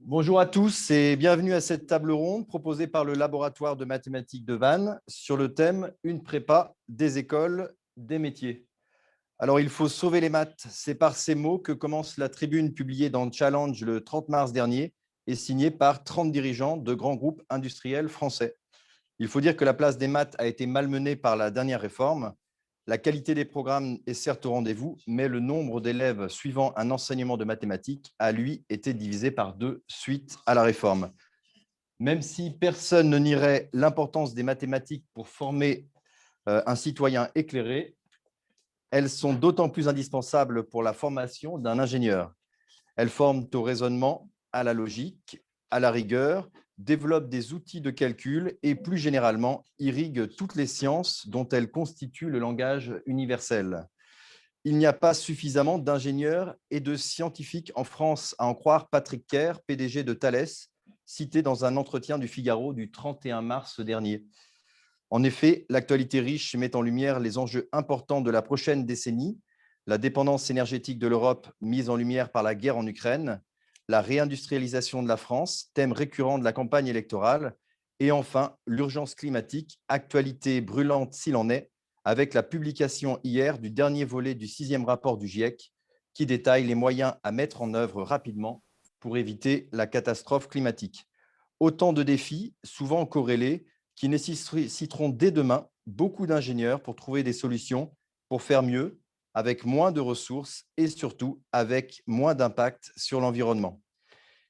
Bonjour à tous et bienvenue à cette table ronde proposée par le laboratoire de mathématiques de Vannes sur le thème « Une prépa, des écoles, des métiers ». Alors, il faut sauver les maths. C'est par ces mots que commence la tribune publiée dans Challenge le 30 mars dernier et signée par 30 dirigeants de grands groupes industriels français. Il faut dire que la place des maths a été malmenée par la dernière réforme. La qualité des programmes est certes au rendez-vous, mais le nombre d'élèves suivant un enseignement de mathématiques a, lui, été divisé par 2 suite à la réforme. Même si personne ne nierait l'importance des mathématiques pour former un citoyen éclairé, elles sont d'autant plus indispensables pour la formation d'un ingénieur. Elles forment au raisonnement, à la logique, à la rigueur, développent des outils de calcul et, plus généralement, irriguent toutes les sciences dont elles constituent le langage universel. Il n'y a pas suffisamment d'ingénieurs et de scientifiques en France, à en croire Patrick Kerr, PDG de Thales, cité dans un entretien du Figaro du 31 mars dernier. En effet, l'actualité riche met en lumière les enjeux importants de la prochaine décennie, la dépendance énergétique de l'Europe mise en lumière par la guerre en Ukraine, la réindustrialisation de la France, thème récurrent de la campagne électorale, et enfin l'urgence climatique, actualité brûlante s'il en est, avec la publication hier du dernier volet du 6e rapport du GIEC qui détaille les moyens à mettre en œuvre rapidement pour éviter la catastrophe climatique. Autant de défis, souvent corrélés, qui nécessiteront dès demain beaucoup d'ingénieurs pour trouver des solutions pour faire mieux, avec moins de ressources et surtout avec moins d'impact sur l'environnement.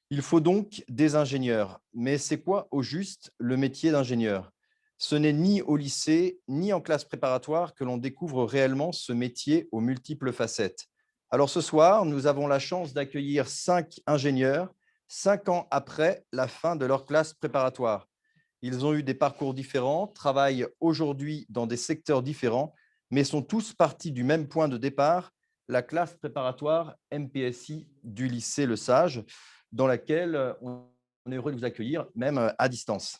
Il faut donc des ingénieurs. Mais c'est quoi au juste le métier d'ingénieur? Ce n'est ni au lycée, ni en classe préparatoire que l'on découvre réellement ce métier aux multiples facettes. Alors ce soir, nous avons la chance d'accueillir 5 ingénieurs, 5 ans après la fin de leur classe préparatoire. Ils ont eu des parcours différents, travaillent aujourd'hui dans des secteurs différents, mais sont tous partis du même point de départ, la classe préparatoire MPSI du lycée Le Sage, dans laquelle on est heureux de vous accueillir, même à distance.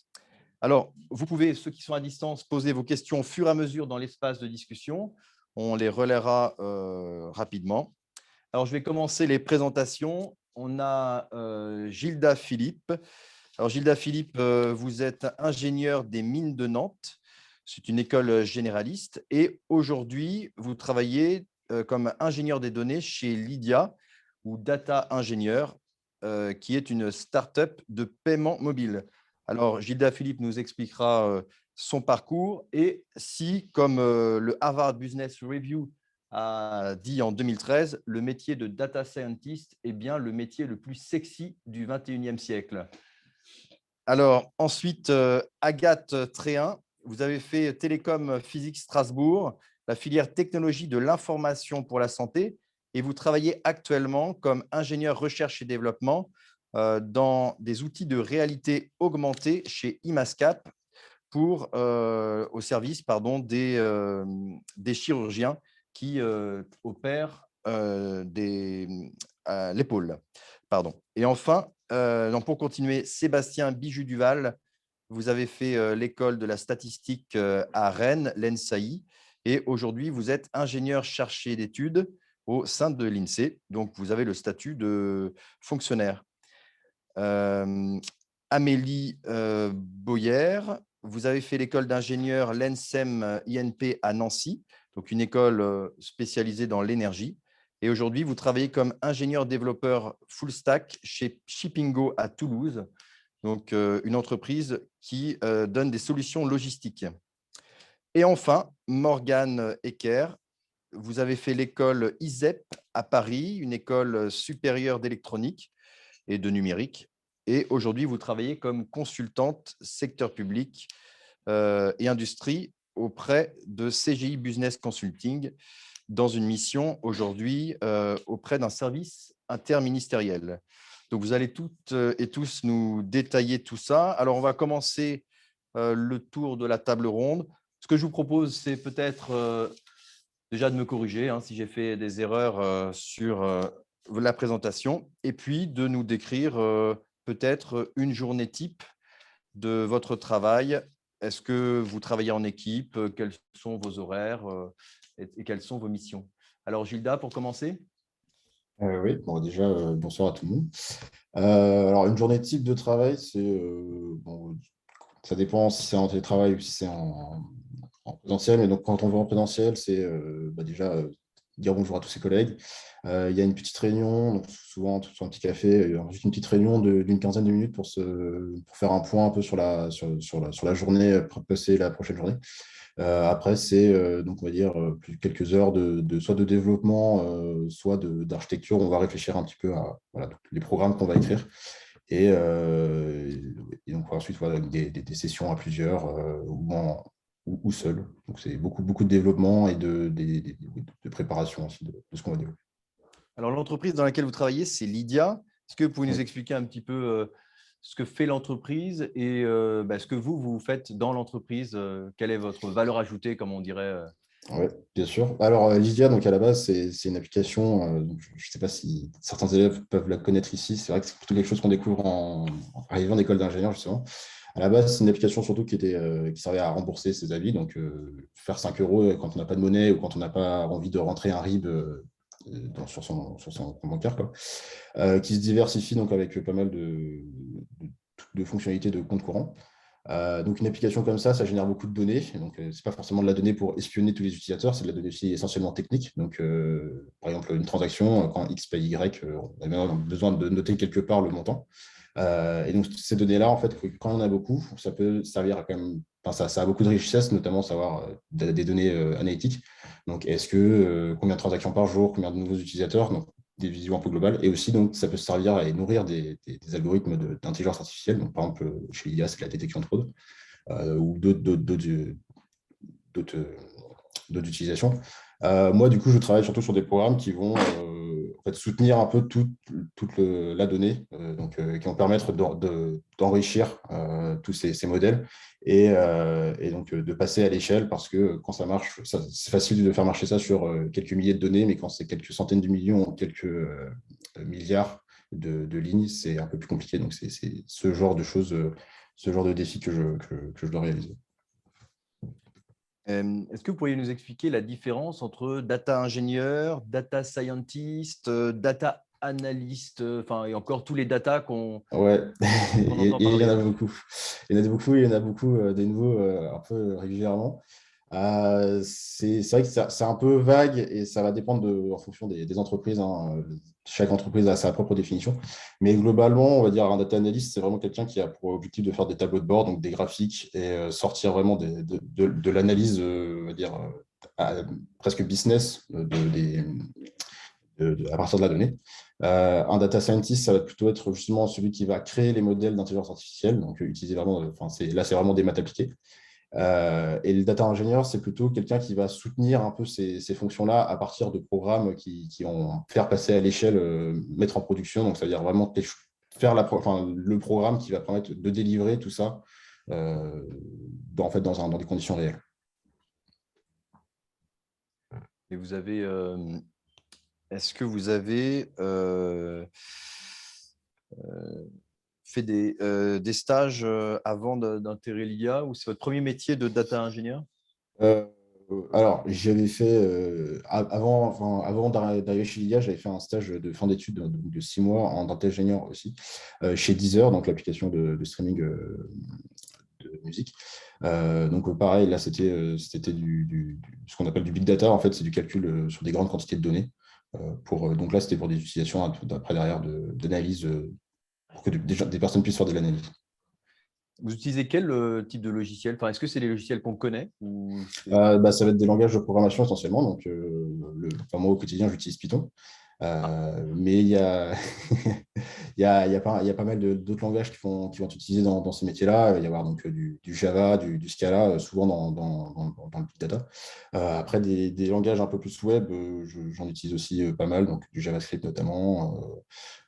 Alors, vous pouvez, ceux qui sont à distance, poser vos questions au fur et à mesure dans l'espace de discussion. On les relaiera rapidement. Alors, je vais commencer les présentations. On a Gilda Philippe. Alors, Gilda Philippe, vous êtes ingénieur des mines de Nantes. C'est une école généraliste. Et aujourd'hui, vous travaillez comme ingénieur des données chez Lydia ou Data Ingénieur, qui est une start-up de paiement mobile. Alors, Gilda Philippe nous expliquera son parcours et si, comme le Harvard Business Review a dit en 2013, le métier de data scientist est bien le métier le plus sexy du 21e siècle. Alors, ensuite, Agathe Tréhin, vous avez fait Télécom Physique Strasbourg, la filière technologie de l'information pour la santé, et vous travaillez actuellement comme ingénieur recherche et développement dans des outils de réalité augmentée chez Imascap au service des chirurgiens qui opèrent l'épaule. Et enfin, donc pour continuer, Sébastien Bijou-Duval, vous avez fait l'école de la statistique à Rennes, l'ENSAI, et aujourd'hui, vous êtes ingénieur chargé d'études au sein de l'INSEE, donc vous avez le statut de fonctionnaire. Amélie Boyer, vous avez fait l'école d'ingénieur l'ENSEM INP à Nancy, donc une école spécialisée dans l'énergie. Et aujourd'hui, vous travaillez comme ingénieur développeur full stack chez Shippingo à Toulouse, donc une entreprise qui donne des solutions logistiques. Et enfin, Morgane Ecker, vous avez fait l'école ISEP à Paris, une école supérieure d'électronique et de numérique. Et aujourd'hui, vous travaillez comme consultante secteur public et industrie auprès de CGI Business Consulting dans une mission aujourd'hui auprès d'un service interministériel. Donc, vous allez toutes et tous nous détailler tout ça. Alors, on va commencer le tour de la table ronde. Ce que je vous propose, c'est peut-être déjà de me corriger si j'ai fait des erreurs sur la présentation et puis de nous décrire peut-être une journée type de votre travail. Est-ce que vous travaillez en équipe? Quels sont vos horaires et quelles sont vos missions? Alors, Gilda, pour commencer. Oui, bon, déjà, bonsoir à tout le monde. Alors, une journée type de travail, bon, ça dépend si c'est en télétravail ou si c'est en présentiel. Mais donc, quand on va en présentiel, c'est déjà dire bonjour à tous ses collègues. Il y a une petite réunion, donc souvent sur un petit café, juste une petite réunion d'une quinzaine de minutes pour faire un point un peu sur la journée, passer la prochaine journée. Après, c'est donc on va dire quelques heures soit de développement, soit d'architecture. On va réfléchir un petit peu à voilà, tous les programmes qu'on va écrire. Et donc ensuite, voilà, des sessions à plusieurs ou seules. Donc c'est beaucoup de développement et de préparation aussi de ce qu'on va développer. Alors, l'entreprise dans laquelle vous travaillez, c'est Lydia. Est-ce que vous pouvez nous Oui. expliquer un petit peu ce que fait l'entreprise et ce que vous faites dans l'entreprise? Quelle est votre valeur ajoutée, comme on dirait Ouais, bien sûr. Alors, Lydia, donc à la base, c'est une application. Donc, je ne sais pas si certains élèves peuvent la connaître ici. C'est vrai que c'est plutôt quelque chose qu'on découvre en arrivant en école d'ingénieur, justement. À la base, c'est une application surtout qui servait à rembourser ses avis. Donc, faire 5 euros quand on n'a pas de monnaie ou quand on n'a pas envie de rentrer un RIB sur son compte bancaire, quoi. Qui se diversifie donc avec pas mal de fonctionnalités de compte courant. Donc une application comme ça génère beaucoup de données. Donc, ce n'est pas forcément de la donnée pour espionner tous les utilisateurs, c'est de la donnée aussi essentiellement technique. Donc, par exemple, une transaction, quand X paye Y, on a bien besoin de noter quelque part le montant. Et donc, ces données-là, en fait, quand on en a beaucoup, ça peut servir à quand même. Enfin, ça a beaucoup de richesse, notamment savoir des données analytiques. Donc, combien de transactions par jour, combien de nouveaux utilisateurs, donc des visions un peu globales. Et aussi, donc, ça peut servir à nourrir des algorithmes d'intelligence artificielle. Donc, par exemple, chez l'IA, c'est la détection de fraude ou d'autres d'autres utilisations. Moi, du coup, je travaille surtout sur des programmes qui vont en fait, soutenir un peu toute la donnée, qui vont permettre d'enrichir tous ces modèles et donc de passer à l'échelle parce que quand ça marche, c'est facile de faire marcher ça sur quelques milliers de données, mais quand c'est quelques centaines de millions, quelques milliards de lignes, c'est un peu plus compliqué. Donc, c'est ce genre de choses, ce genre de défi que je dois réaliser. Est-ce que vous pourriez nous expliquer la différence entre data ingénieur, data scientist, data analyst, enfin, et encore tous les data Ouais, qu'on entend il y en a parler? beaucoup. Il y en a beaucoup, il y en a beaucoup des nouveaux un peu régulièrement. C'est vrai que c'est un peu vague et ça va dépendre en fonction des entreprises, hein. Chaque entreprise a sa propre définition. Mais globalement, on va dire un data analyst, c'est vraiment quelqu'un qui a pour objectif de faire des tableaux de bord, donc des graphiques et sortir vraiment de l'analyse, on va dire, presque business à partir de la donnée. Un data scientist, ça va plutôt être justement celui qui va créer les modèles d'intelligence artificielle, donc utiliser vraiment, là, c'est vraiment des maths appliquées. Et le data ingénieur, c'est plutôt quelqu'un qui va soutenir un peu ces fonctions-là à partir de programmes qui vont faire passer à l'échelle, mettre en production. Donc, ça veut dire vraiment faire le programme qui va permettre de délivrer tout ça en fait, dans des conditions réelles. Et vous avez, est-ce que vous avez fait des stages avant d'intégrer l'IA ou c'est votre premier métier de data ingénieur? Euh, alors, j'avais fait, avant d'arriver chez l'IA, j'avais fait un stage de fin d'études de 6 mois en data ingénieur aussi, chez Deezer, donc l'application de streaming de musique. Donc, pareil, là, c'était ce qu'on appelle du big data. En fait, c'est du calcul sur des grandes quantités de données. Donc là, c'était pour des utilisations après derrière d'analyse pour que des personnes puissent faire de l'analyse. Vous utilisez quel type de logiciel? Enfin, est-ce que c'est les logiciels qu'on connaît ou Ça va être des langages de programmation essentiellement. Donc, moi, au quotidien, j'utilise Python. Ah, Mais il y a pas mal d'autres langages qui vont être utilisés dans ces métiers-là. Il va y avoir donc du Java, du Scala, souvent dans le big data. Après, des langages un peu plus web, j'en utilise aussi pas mal, donc du JavaScript notamment.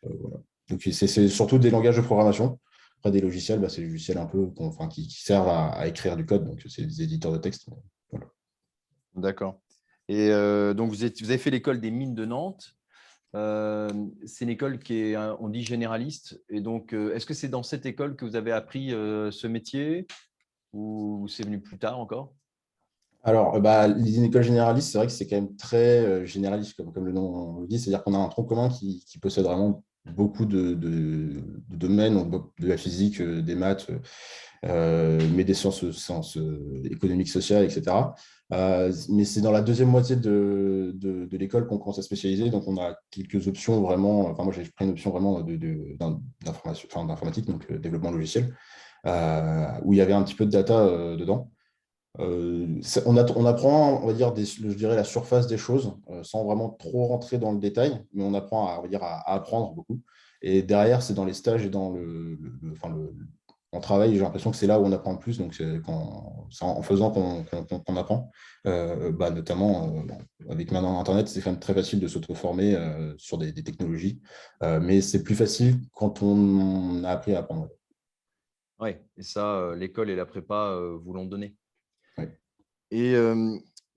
Voilà. Donc, c'est surtout des langages de programmation. Après, des logiciels, c'est des logiciels un peu qui servent à écrire du code, donc c'est des éditeurs de texte. Voilà. d'accord. Et donc, vous avez fait l'école des mines de Nantes. C'est une école qui est, on dit, généraliste. Et donc, est-ce que c'est dans cette école que vous avez appris ce métier ou c'est venu plus tard encore? Alors, l'idée d'une école généraliste, c'est vrai que c'est quand même très généraliste, comme le nom le dit. C'est-à-dire qu'on a un tronc commun qui possède vraiment beaucoup de domaines, donc de la physique, des maths, mais des sciences économiques, sociales, etc. Mais c'est dans la deuxième moitié de l'école qu'on commence à spécialiser. Donc, on a quelques options vraiment. Enfin, moi, j'ai pris une option vraiment d'informatique, donc développement logiciel, où il y avait un petit peu de data dedans. On apprend, on va dire, je dirais la surface des choses, sans vraiment trop rentrer dans le détail, mais on apprend on va dire, à apprendre beaucoup. Et derrière, c'est dans les stages et dans en travail, j'ai l'impression que c'est là où on apprend le plus. Donc, c'est en faisant qu'on apprend. Notamment, avec maintenant Internet, c'est quand même très facile de s'auto-former sur des technologies. Mais c'est plus facile quand on a appris à apprendre. Oui, et ça, l'école et la prépa vous l'ont donné. Ouais. Et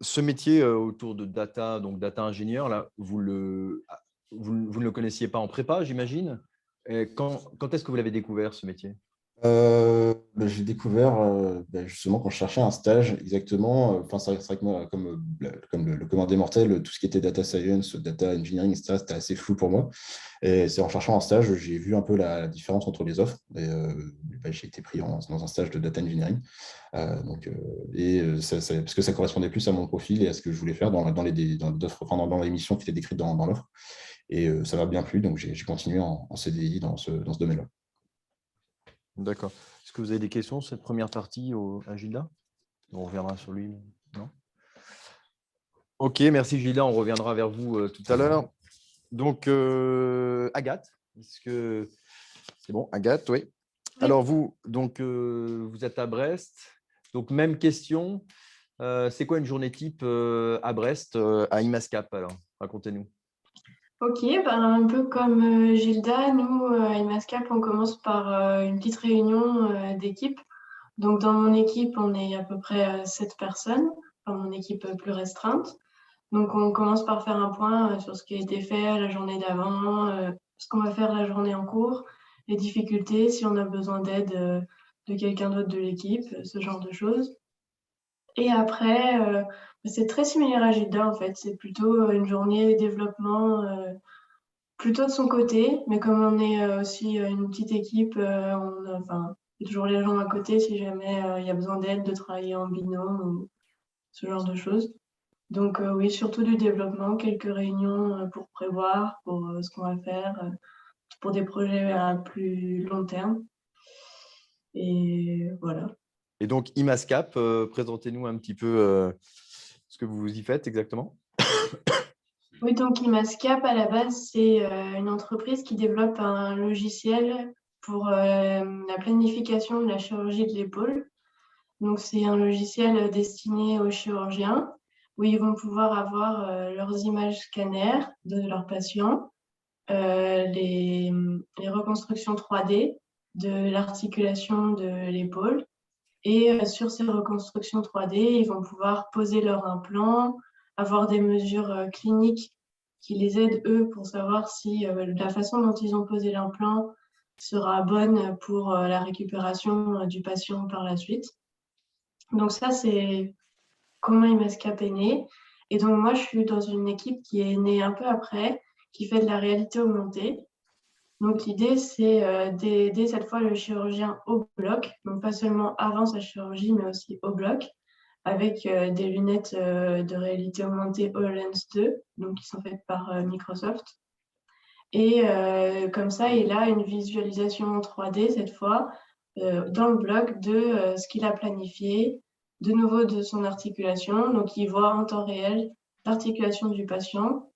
ce métier autour de data, donc data ingénieur, là, vous ne le connaissiez pas en prépa, j'imagine. Et quand est-ce que vous l'avez découvert, ce métier? J'ai découvert justement quand je cherchais un stage exactement. Enfin, c'est vrai que moi, comme le commun des mortels, tout ce qui était data science, data engineering, etc., c'était assez flou pour moi. Et c'est en cherchant un stage, j'ai vu un peu la différence entre les offres. Et j'ai été pris dans un stage de data engineering. Parce que ça correspondait plus à mon profil et à ce que je voulais faire dans les missions qui étaient décrites dans l'offre. Et ça m'a bien plu, donc j'ai continué en CDI dans ce domaine-là. D'accord. Est-ce que vous avez des questions sur cette première partie à Gilda? On reviendra sur lui. Non? Ok, merci Gilda. On reviendra vers vous tout à l'heure. Donc, Agathe, est-ce que c'est bon? Agathe, oui. Oui. Alors, vous êtes à Brest. Donc, même question. C'est quoi une journée type à Brest, à Imascap, alors? Racontez-nous. Ok, un peu comme Gilda, nous, à Imascap, on commence par une petite réunion d'équipe. Donc, dans mon équipe, on est à peu près 7 personnes, enfin, mon équipe plus restreinte. Donc, on commence par faire un point sur ce qui a été fait la journée d'avant, ce qu'on va faire la journée en cours, les difficultés, si on a besoin d'aide de quelqu'un d'autre de l'équipe, ce genre de choses. Et après, c'est très similaire à Gilda, en fait. C'est plutôt une journée développement, plutôt de son côté. Mais comme on est aussi une petite équipe, il y a toujours les gens à côté si jamais il y a besoin d'aide, de travailler en binôme ou ce genre de choses. Donc oui, surtout du développement, quelques réunions pour prévoir, pour ce qu'on va faire, pour des projets à plus long terme. Et voilà. Et donc, Imascap, présentez-nous un petit peu ce que vous y faites exactement. Oui, donc Imascap, à la base, c'est une entreprise qui développe un logiciel pour la planification de la chirurgie de l'épaule. Donc, c'est un logiciel destiné aux chirurgiens où ils vont pouvoir avoir leurs images scanners de leurs patients, les reconstructions 3D de l'articulation de l'épaule. Et sur ces reconstructions 3D, ils vont pouvoir poser leur implant, avoir des mesures cliniques qui les aident, eux, pour savoir si la façon dont ils ont posé l'implant sera bonne pour la récupération du patient par la suite. Donc ça, c'est comment Imascap est né. Et donc moi, je suis dans une équipe qui est née un peu après, qui fait de la réalité augmentée. Donc l'idée, c'est d'aider cette fois le chirurgien au bloc, donc pas seulement avant sa chirurgie, mais aussi au bloc, avec des lunettes de réalité augmentée HoloLens 2, donc qui sont faites par Microsoft. Et comme ça, il a une visualisation en 3D cette fois, dans le bloc de ce qu'il a planifié, de nouveau de son articulation. Donc il voit en temps réel l'articulation du patient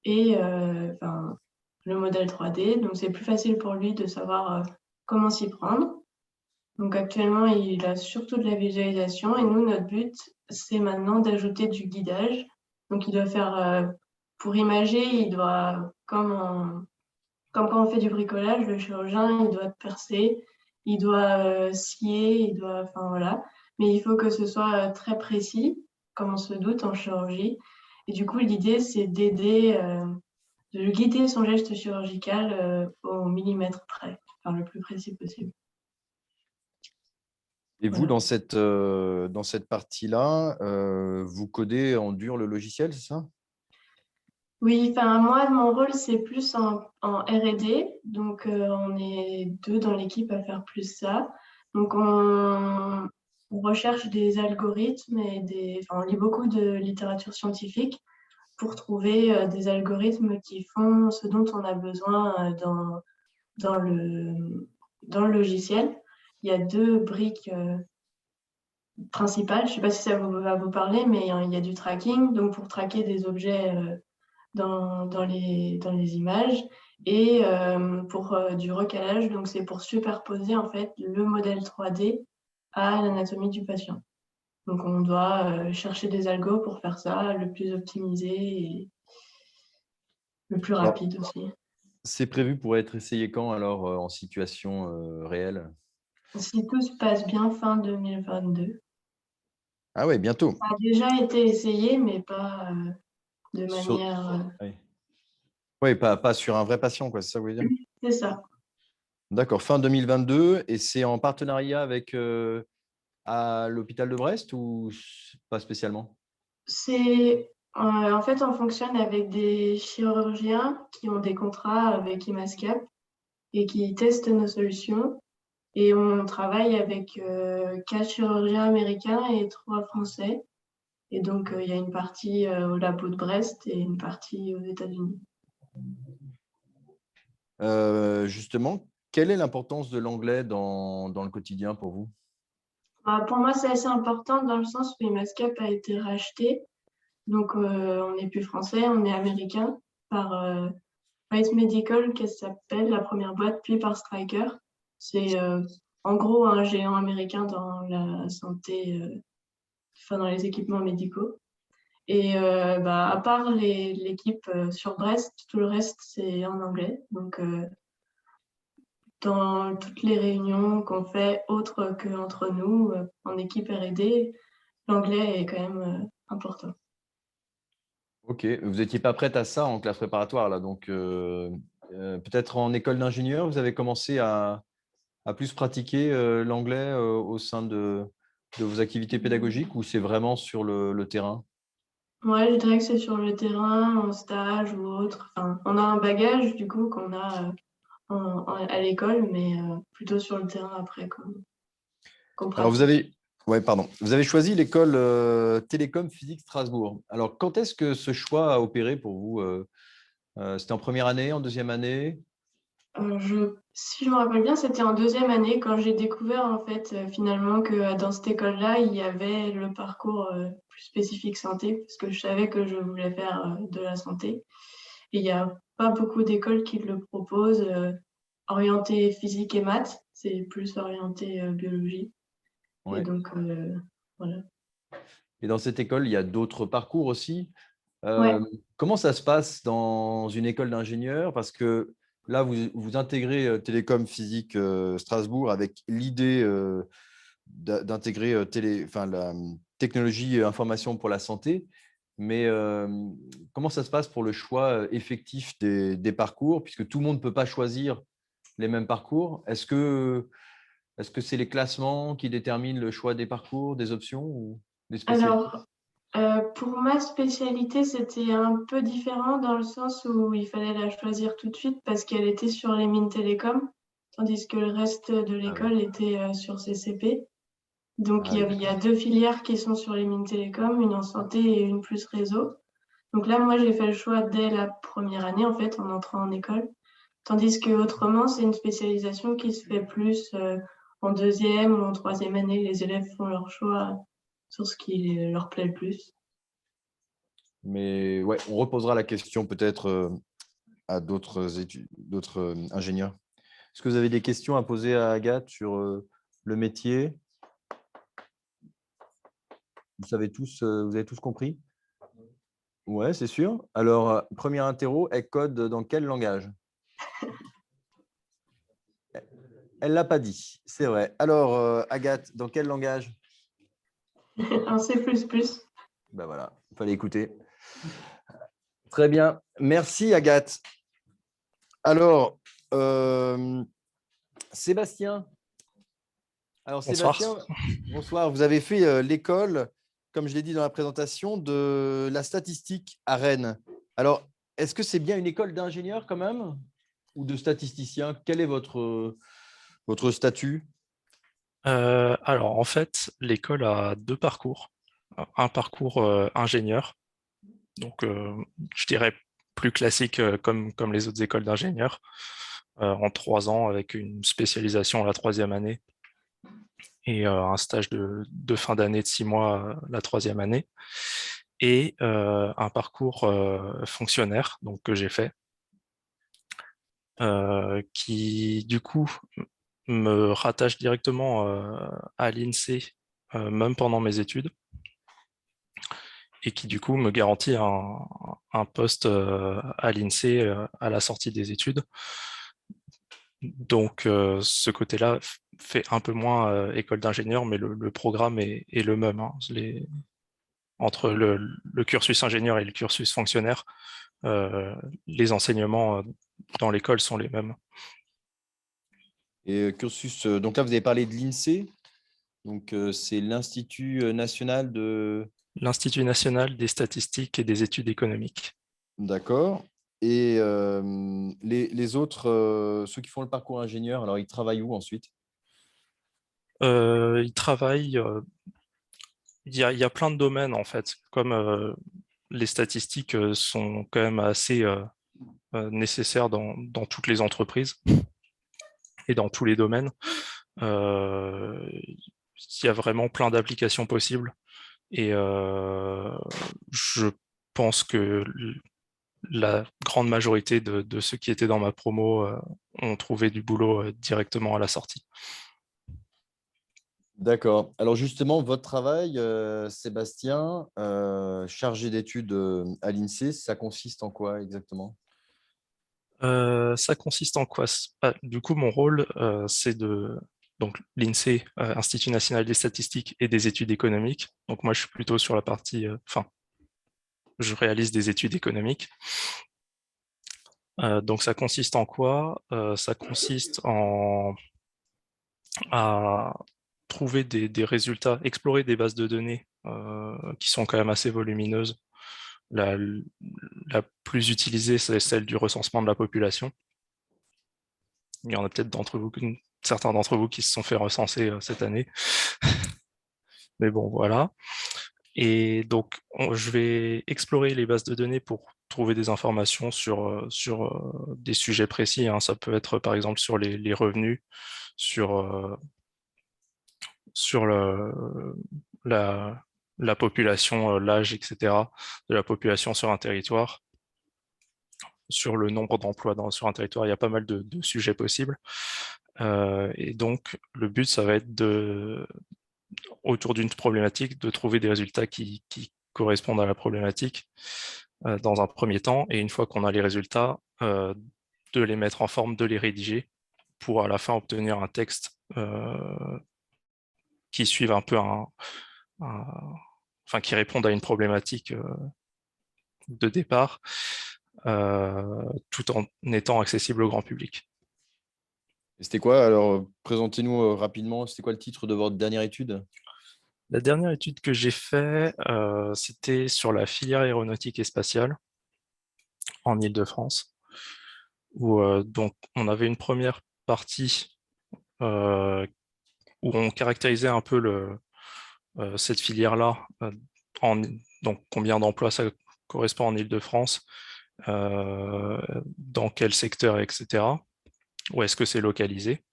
et le modèle 3D. Donc, c'est plus facile pour lui de savoir comment s'y prendre. Donc, actuellement, il a surtout de la visualisation. Et nous, notre but, c'est maintenant d'ajouter du guidage. Donc, il doit faire, pour imager, il doit, comme quand on fait du bricolage, le chirurgien, il doit percer, il doit scier, il doit, enfin voilà. Mais il faut que ce soit très précis, comme on se doute en chirurgie. Et du coup, l'idée, c'est d'aider de guider son geste chirurgical au millimètre près, enfin le plus précis possible. Et vous, Voilà. dans cette partie-là, vous codez en dur le logiciel, c'est ça? Oui, enfin, moi, mon rôle, c'est plus en R&D. Donc, on est deux dans l'équipe à faire plus ça. Donc, on recherche des algorithmes enfin, on lit beaucoup de littérature scientifique pour trouver des algorithmes qui font ce dont on a besoin dans dans le logiciel. Il y a deux briques principales. Je ne sais pas si ça va vous parler, mais il y a du tracking, donc pour traquer des objets dans les images, et pour du recalage, donc c'est pour superposer en fait le modèle 3D à l'anatomie du patient. Donc on doit chercher des algos pour faire ça le plus optimisé et le plus Alors, rapide aussi. c'est prévu pour être essayé quand alors en situation réelle? Si tout se passe bien, fin 2022. Ah ouais, bientôt. Ça a déjà été essayé, mais pas de Sur... manière... Oui, ouais, pas sur un vrai patient, quoi, c'est ça que vous voulez dire? C'est ça. D'accord, fin 2022, et c'est en partenariat avec à l'hôpital de Brest ou pas spécialement? En fait, on fonctionne avec des chirurgiens qui ont des contrats avec Imascap et qui testent nos solutions. Et on travaille avec 4 chirurgiens américains et 3 Français. Et donc, il y a une partie au labo de Brest et une partie aux États-Unis. Justement, quelle est l'importance de l'anglais dans le quotidien pour vous? Bah, pour moi, c'est assez important dans le sens où Imascap a été racheté. Donc, on n'est plus français, on est américain par Wright Medical, qui s'appelle la première boîte, puis par Stryker. C'est en gros un géant américain dans la santé, enfin dans les équipements médicaux. Et bah, à part l'équipe sur Brest, tout le reste, c'est en anglais. Donc, dans toutes les réunions qu'on fait, autres qu'entre nous, en équipe R&D, l'anglais est quand même important. Ok, vous n'étiez pas prête à ça en classe préparatoire, là, donc peut-être en école d'ingénieur, vous avez commencé à plus pratiquer l'anglais au sein de vos activités pédagogiques, ou c'est vraiment sur le terrain? Ouais, je dirais que c'est sur le terrain, en stage ou autre. Enfin, on a un bagage du coup qu'on a à l'école, mais plutôt sur le terrain après qu'on Alors, pratique. ouais, pardon. Vous avez choisi l'école Télécom Physique Strasbourg. Alors, quand est-ce que ce choix a opéré pour vous? C'était en première année, en deuxième année? Si je me rappelle bien, c'était en deuxième année quand j'ai découvert en fait finalement que dans cette école-là, il y avait le parcours plus spécifique santé, parce que je savais que je voulais faire de la santé. Et il n'y a pas beaucoup d'écoles qui le proposent, orienté physique et maths, c'est plus orienté biologie. Et Ouais. donc, voilà. Et dans cette école, il y a d'autres parcours aussi. Ouais, Comment ça se passe dans une école d'ingénieur? Parce que là, vous intégrez Télécom Physique Strasbourg avec l'idée d'intégrer enfin, la technologie information pour la santé. Mais comment ça se passe pour le choix effectif des parcours, puisque tout le monde ne peut pas choisir les mêmes parcours? Est-ce que c'est les classements qui déterminent le choix des parcours, des options ou des spécialités? alors pour ma spécialité, c'était un peu différent dans le sens où il fallait la choisir tout de suite parce qu'elle était sur les mines télécom, tandis que le reste de Ah oui. l'école était sur CCP. Donc Ah oui, il y a d'accord. 2 filières qui sont sur les mines télécom, une en santé et une plus réseau. Donc là, moi, j'ai fait le choix dès la première année, en fait, en entrant en école. Tandis que autrement, c'est une spécialisation qui se fait plus en deuxième ou en troisième année. Les élèves font leur choix sur ce qui leur plaît le plus. Mais ouais, on reposera la question peut-être à d'autres ingénieurs. Est-ce que vous avez des questions à poser à Agathe sur le métier? Vous avez tous compris? Ouais, c'est sûr. Alors, premier interro, elle code dans quel langage? Elle ne l'a pas dit, c'est vrai. Alors, Agathe, dans quel langage? En C++. Ben voilà, il fallait écouter. Très bien. Merci, Agathe. Alors, Sébastien, Alors Bonsoir. Sébastien, bonsoir. Vous avez fait l'école, comme je l'ai dit dans la présentation, de la statistique à Rennes. Alors, est-ce que c'est bien une école d'ingénieur quand même ou de statisticien? Quel est votre statut? Alors, en fait, l'école a deux parcours. Un parcours ingénieur, donc je dirais plus classique comme les autres écoles d'ingénieurs, en 3 ans avec une spécialisation à la troisième année et un stage de fin d'année de 6 mois la troisième année, et un parcours fonctionnaire donc, que j'ai fait, qui du coup me rattache directement à l'INSEE, même pendant mes études, et qui du coup me garantit un poste à l'INSEE à la sortie des études. Donc ce côté-là fait un peu moins école d'ingénieur, mais le programme est le même, hein. Entre le cursus ingénieur et le cursus fonctionnaire, les enseignements dans l'école sont les mêmes. Et cursus, donc là, vous avez parlé de l'INSEE, donc c'est l'Institut national de... L'Institut national des statistiques et des études économiques. D'accord. Et les autres, ceux qui font le parcours ingénieur, alors ils travaillent où ensuite? Ils travaillent, il y a plein de domaines en fait, comme les statistiques sont quand même assez nécessaires dans toutes les entreprises et dans tous les domaines. Il y a vraiment plein d'applications possibles, et je pense que la grande majorité de ceux qui étaient dans ma promo ont trouvé du boulot directement à la sortie. D'accord. Alors justement, votre travail, Sébastien, chargé d'études à l'INSEE, ça consiste en quoi exactement? Ça consiste en quoi? Du coup, mon rôle, c'est donc l'INSEE, Institut national des statistiques et des études économiques. Donc moi, je suis plutôt sur la partie, enfin, je réalise des études économiques. Donc ça consiste en quoi? Ça consiste à trouver des résultats, explorer des bases de données qui sont quand même assez volumineuses. La, la plus utilisée, c'est celle du recensement de la population. Il y en a peut-être certains d'entre vous qui se sont fait recenser cette année. Mais bon, voilà. Et donc, je vais explorer les bases de données pour trouver des informations sur des sujets précis, hein. Ça peut être par exemple sur les revenus, sur, sur la, la population, l'âge, etc., de la population sur un territoire, sur le nombre d'emplois sur un territoire. Il y a pas mal de sujets possibles. Et donc, le but, ça va être autour d'une problématique, de trouver des résultats qui correspondent à la problématique dans un premier temps, et une fois qu'on a les résultats, de les mettre en forme, de les rédiger, pour à la fin obtenir un texte qui suive un peu enfin qui réponde à une problématique de départ, tout en étant accessible au grand public. Et c'était quoi? Alors, présentez-nous rapidement, c'était quoi le titre de votre dernière étude? La dernière étude que j'ai faite, c'était sur la filière aéronautique et spatiale en Île-de-France, où donc on avait une première partie euh, où on caractérisait un peu cette filière-là, donc combien d'emplois ça correspond en Île-de-France, dans quel secteur, etc. Où est-ce que c'est localisé?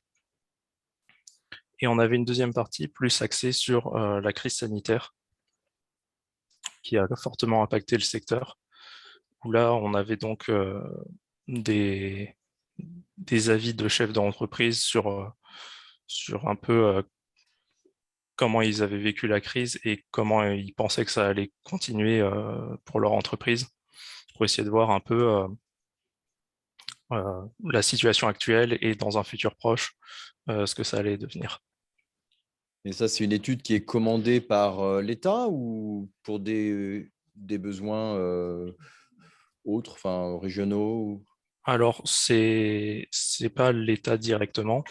Et on avait une deuxième partie plus axée sur la crise sanitaire qui a fortement impacté le secteur, où là, on avait donc des, des avis de chefs d'entreprise sur un peu comment ils avaient vécu la crise et comment ils pensaient que ça allait continuer pour leur entreprise, pour essayer de voir un peu la situation actuelle et dans un futur proche, ce que ça allait devenir. Et ça, c'est une étude qui est commandée par l'État ou pour des besoins autres, enfin régionaux? Alors, c'est pas l'État directement.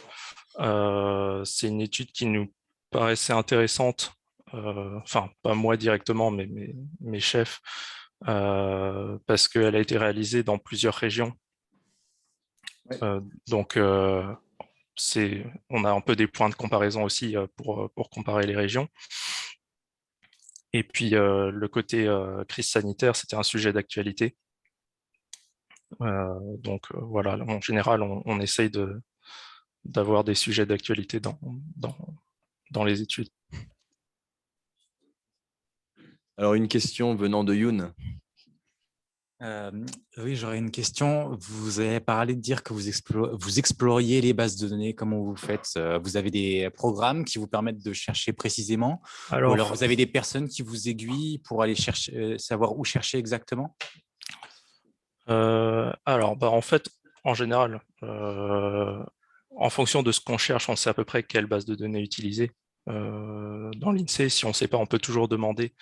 C'est une étude qui nous paraissait intéressante, enfin, pas moi directement, mais mes chefs, parce qu'elle a été réalisée dans plusieurs régions. Donc, on a un peu des points de comparaison aussi pour comparer les régions. Et puis, le côté crise sanitaire, c'était un sujet d'actualité. Donc, voilà, en général, on essaye d'avoir des sujets d'actualité dans les études. Alors, une question venant de Youn. Oui, j'aurais une question. Vous avez parlé de dire que vous exploriez les bases de données. Comment vous faites? Vous avez des programmes qui vous permettent de chercher précisément, ou alors vous avez des personnes qui vous aiguillent pour aller chercher, savoir où chercher exactement? En fait, en général, en fonction de ce qu'on cherche, on sait à peu près quelle base de données utiliser. Dans l'INSEE, si on ne sait pas, on peut toujours demander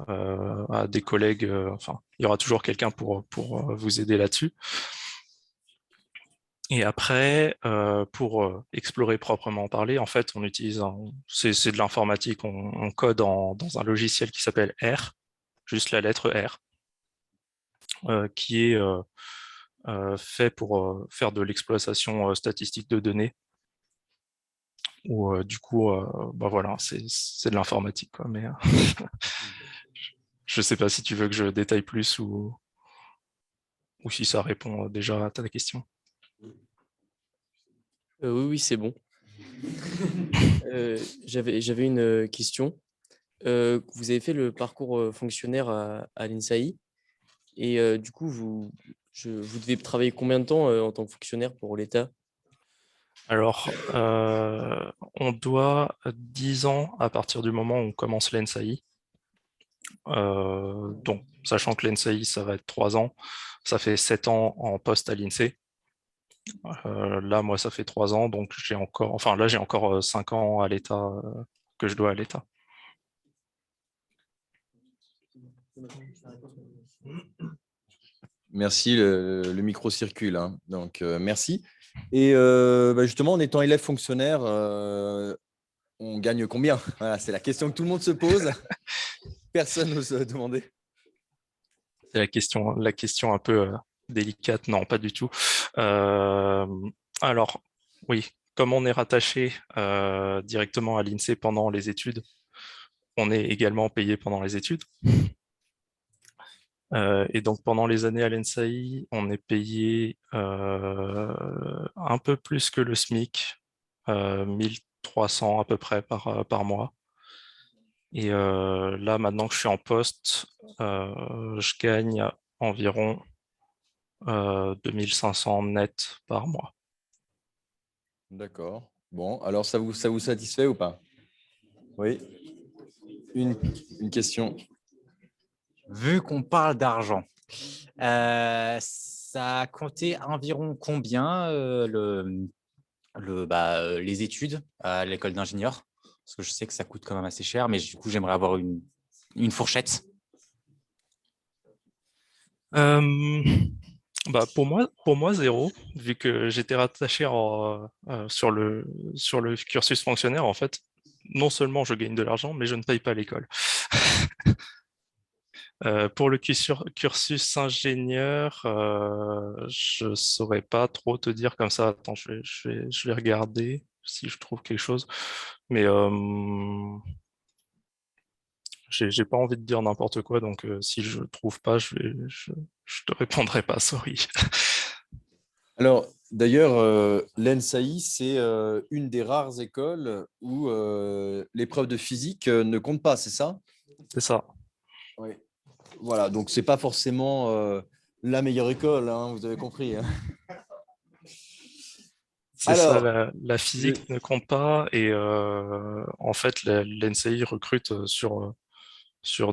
à des collègues. Enfin, il y aura toujours quelqu'un pour vous aider là-dessus. Et après, pour explorer proprement parler, en fait, on utilise c'est de l'informatique, on code dans un logiciel qui s'appelle R, juste la lettre R, qui est fait pour faire de l'exploitation statistique de données. Ou du coup, voilà, c'est de l'informatique, quoi. Mais je sais pas si tu veux que je détaille plus ou si ça répond déjà à ta question. Oui, c'est bon. J'avais une question. Vous avez fait le parcours fonctionnaire à l'INSAI et du coup, vous devez travailler combien de temps en tant que fonctionnaire pour l'État? Alors, on doit 10 ans à partir du moment où on commence l'ENSAI. Donc, sachant que l'ENSAI, ça va être 3 ans, ça fait 7 ans en poste à l'INSEE. Là, moi, ça fait 3 ans, donc j'ai encore 5 ans à l'État que je dois à l'État. Merci, le micro circule, hein. Donc merci. Et justement, en étant élève fonctionnaire, on gagne combien? Voilà, c'est la question que tout le monde se pose. Personne n'ose demander. C'est la question un peu délicate. Non, pas du tout. Alors, oui, comme on est rattaché directement à l'INSEE pendant les études, on est également payé pendant les études. Et donc, pendant les années à l'ENSAI, on est payé un peu plus que le SMIC, 1300 à peu près par mois. Et là, maintenant que je suis en poste, je gagne environ 2500 net par mois. D'accord. Bon, alors ça vous satisfait ou pas? Oui. Une question. Vu qu'on parle d'argent, ça a compté environ combien les études à l'école d'ingénieur? Parce que je sais que ça coûte quand même assez cher, mais du coup, j'aimerais avoir une fourchette. Pour moi, zéro, vu que j'étais rattaché sur le cursus fonctionnaire, en fait, non seulement je gagne de l'argent, mais je ne paye pas l'école. Pour le cursus ingénieur, je saurais pas trop te dire comme ça. Attends, je vais regarder si je trouve quelque chose. Mais j'ai pas envie de dire n'importe quoi, donc si je trouve pas, je te répondrai pas, sorry. Alors, d'ailleurs, l'ENSAI, c'est une des rares écoles où l'épreuve de physique ne compte pas, c'est ça? C'est ça. Oui. Voilà, donc c'est pas forcément la meilleure école, hein, vous avez compris, hein. C'est ça, Alors, la physique ne compte pas et en fait l'ENSAI recrute sur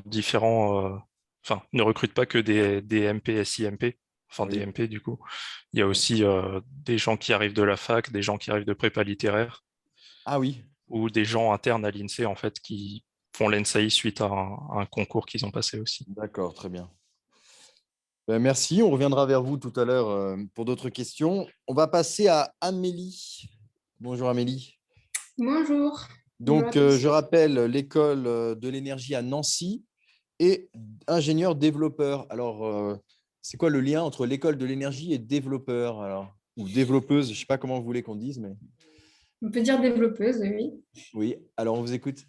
différents, enfin ne recrute pas que des MP, SIMP, enfin des oui. MP du coup. Il y a aussi des gens qui arrivent de la fac, des gens qui arrivent de prépa littéraire Ah oui, ou des gens internes à l'INSEE en fait qui font l'ENSAI suite à un concours qu'ils ont passé aussi. d'accord, très bien. Ben, merci, on reviendra vers vous tout à l'heure pour d'autres questions. On va passer à Amélie Bonjour Amélie. Bonjour. Donc, Bonjour à tous. je rappelle l'école de l'énergie à Nancy et ingénieur développeur. Alors, c'est quoi le lien entre l'école de l'énergie et développeur alors, ou développeuse, je ne sais pas comment vous voulez qu'on dise, mais On peut dire développeuse, oui. oui. Alors, on vous écoute.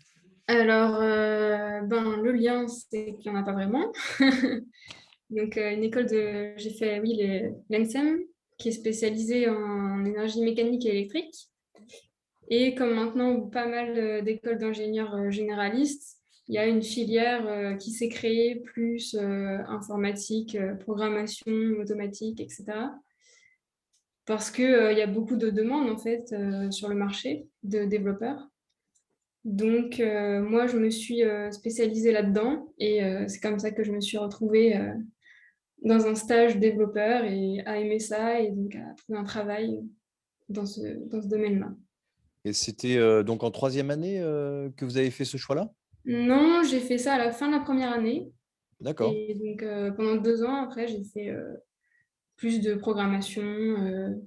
Alors, le lien, c'est qu'il n'y en a pas vraiment. Donc, j'ai fait, oui, l'ENSEM, qui est spécialisée en énergie mécanique et électrique. Et comme maintenant, pas mal d'écoles d'ingénieurs généralistes, il y a une filière qui s'est créée, plus informatique, programmation, automatique, etc. Parce qu'il y a beaucoup de demandes, en fait, sur le marché de développeurs. Donc, moi, je me suis spécialisée là-dedans et c'est comme ça que je me suis retrouvée dans un stage développeur et à aimer ça et donc à trouver un travail dans ce domaine-là. Et c'était donc en troisième année que vous avez fait ce choix-là? Non, j'ai fait ça à la fin de la première année D'accord. et donc pendant 2 ans, après, j'ai fait plus de programmation,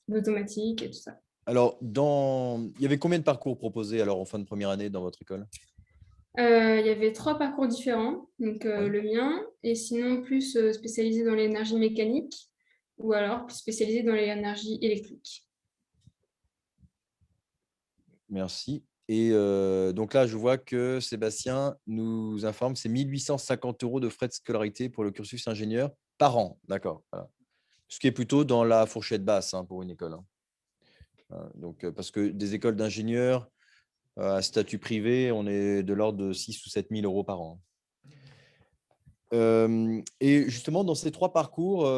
d'automatique et tout ça. Alors, il y avait combien de parcours proposés alors en fin de première année dans votre école? Il y avait 3 parcours différents, donc Oui. le mien, et sinon plus spécialisé dans l'énergie mécanique ou alors plus spécialisé dans l'énergie électrique. Merci. Et donc là, je vois que Sébastien nous informe, c'est 1 850 € de frais de scolarité pour le cursus ingénieur par an. D'accord. Voilà. Ce qui est plutôt dans la fourchette basse pour une école. Donc, parce que des écoles d'ingénieurs à statut privé, on est de l'ordre de 6 ou 7 000 € par an. Et justement, dans ces 3 parcours,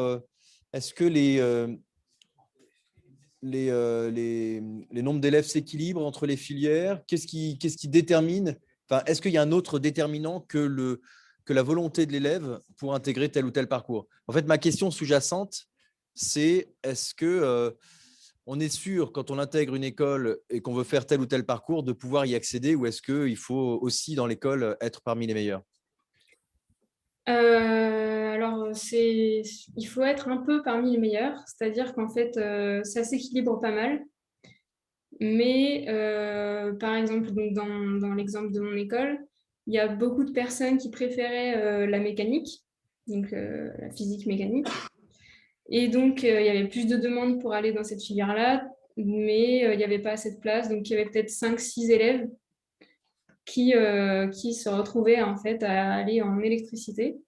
est-ce que les nombres d'élèves s'équilibrent entre les filières? Qu'est-ce qui détermine, enfin, est-ce qu'il y a un autre déterminant que la volonté de l'élève pour intégrer tel ou tel parcours? En fait, ma question sous-jacente, c'est est-ce que on est sûr, quand on intègre une école et qu'on veut faire tel ou tel parcours, de pouvoir y accéder, ou est-ce qu'il faut aussi dans l'école être parmi les meilleurs? Alors, il faut être un peu parmi les meilleurs, c'est-à-dire qu'en fait, ça s'équilibre pas mal. Mais par exemple, donc dans l'exemple de mon école, il y a beaucoup de personnes qui préféraient la mécanique, donc la physique mécanique. Et donc, il y avait plus de demandes pour aller dans cette filière-là, mais il n'y avait pas assez de place. Donc, il y avait peut-être 5-6 élèves qui se retrouvaient en fait à aller en électricité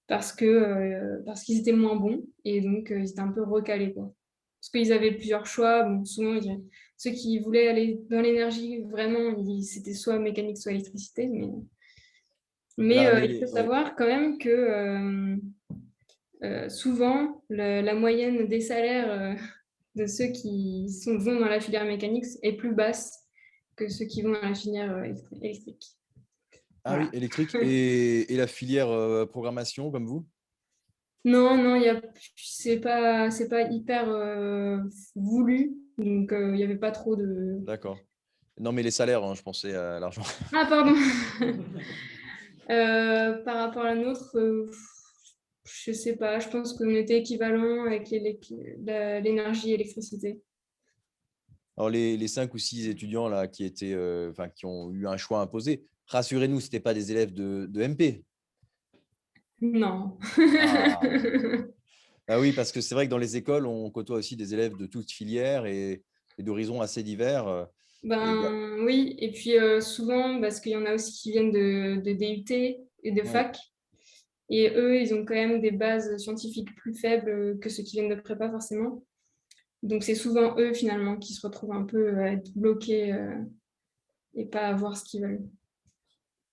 parce qu'ils étaient moins bons et donc ils étaient un peu recalés, quoi. Parce qu'ils avaient plusieurs choix. Bon, souvent, ceux qui voulaient aller dans l'énergie, vraiment, c'était soit mécanique, soit électricité. Mais il faut Ouais. savoir quand même que souvent, la moyenne des salaires de ceux qui vont dans la filière mécanique est plus basse que ceux qui vont dans la filière électrique. Ah oui, Voilà. électrique et la filière programmation comme vous? Non, non, c'est pas hyper voulu, donc il n'y avait pas trop de. D'accord. Non, mais les salaires, je pensais à l'argent. Ah, pardon. Par rapport à la nôtre, je sais pas, je pense qu'on était équivalent avec l'énergie et l'électricité. Alors, les 5 ou 6 étudiants là, qui ont eu un choix imposé, rassurez-nous, ce n'étaient pas des élèves de MP. Non. Ah. Ah oui, parce que c'est vrai que dans les écoles, on côtoie aussi des élèves de toutes filières et d'horizons assez divers. Oui, et puis souvent, parce qu'il y en a aussi qui viennent de DUT et de Oui. fac, et eux, ils ont quand même des bases scientifiques plus faibles que ceux qui viennent de prépa, forcément. Donc, c'est souvent eux, finalement, qui se retrouvent un peu à être bloqués et pas à voir ce qu'ils veulent.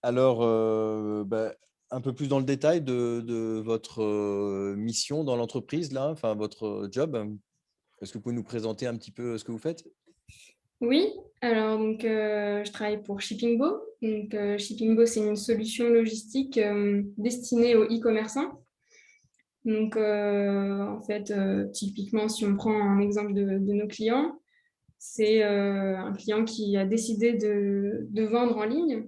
Alors, un peu plus dans le détail de votre mission dans l'entreprise, là, enfin votre job. Est-ce que vous pouvez nous présenter un petit peu ce que vous faites? Oui, alors donc je travaille pour Shippingbo. Donc Shippingbo, c'est une solution logistique destinée aux e-commerçants. Donc en fait, typiquement, si on prend un exemple de nos clients, c'est un client qui a décidé de vendre en ligne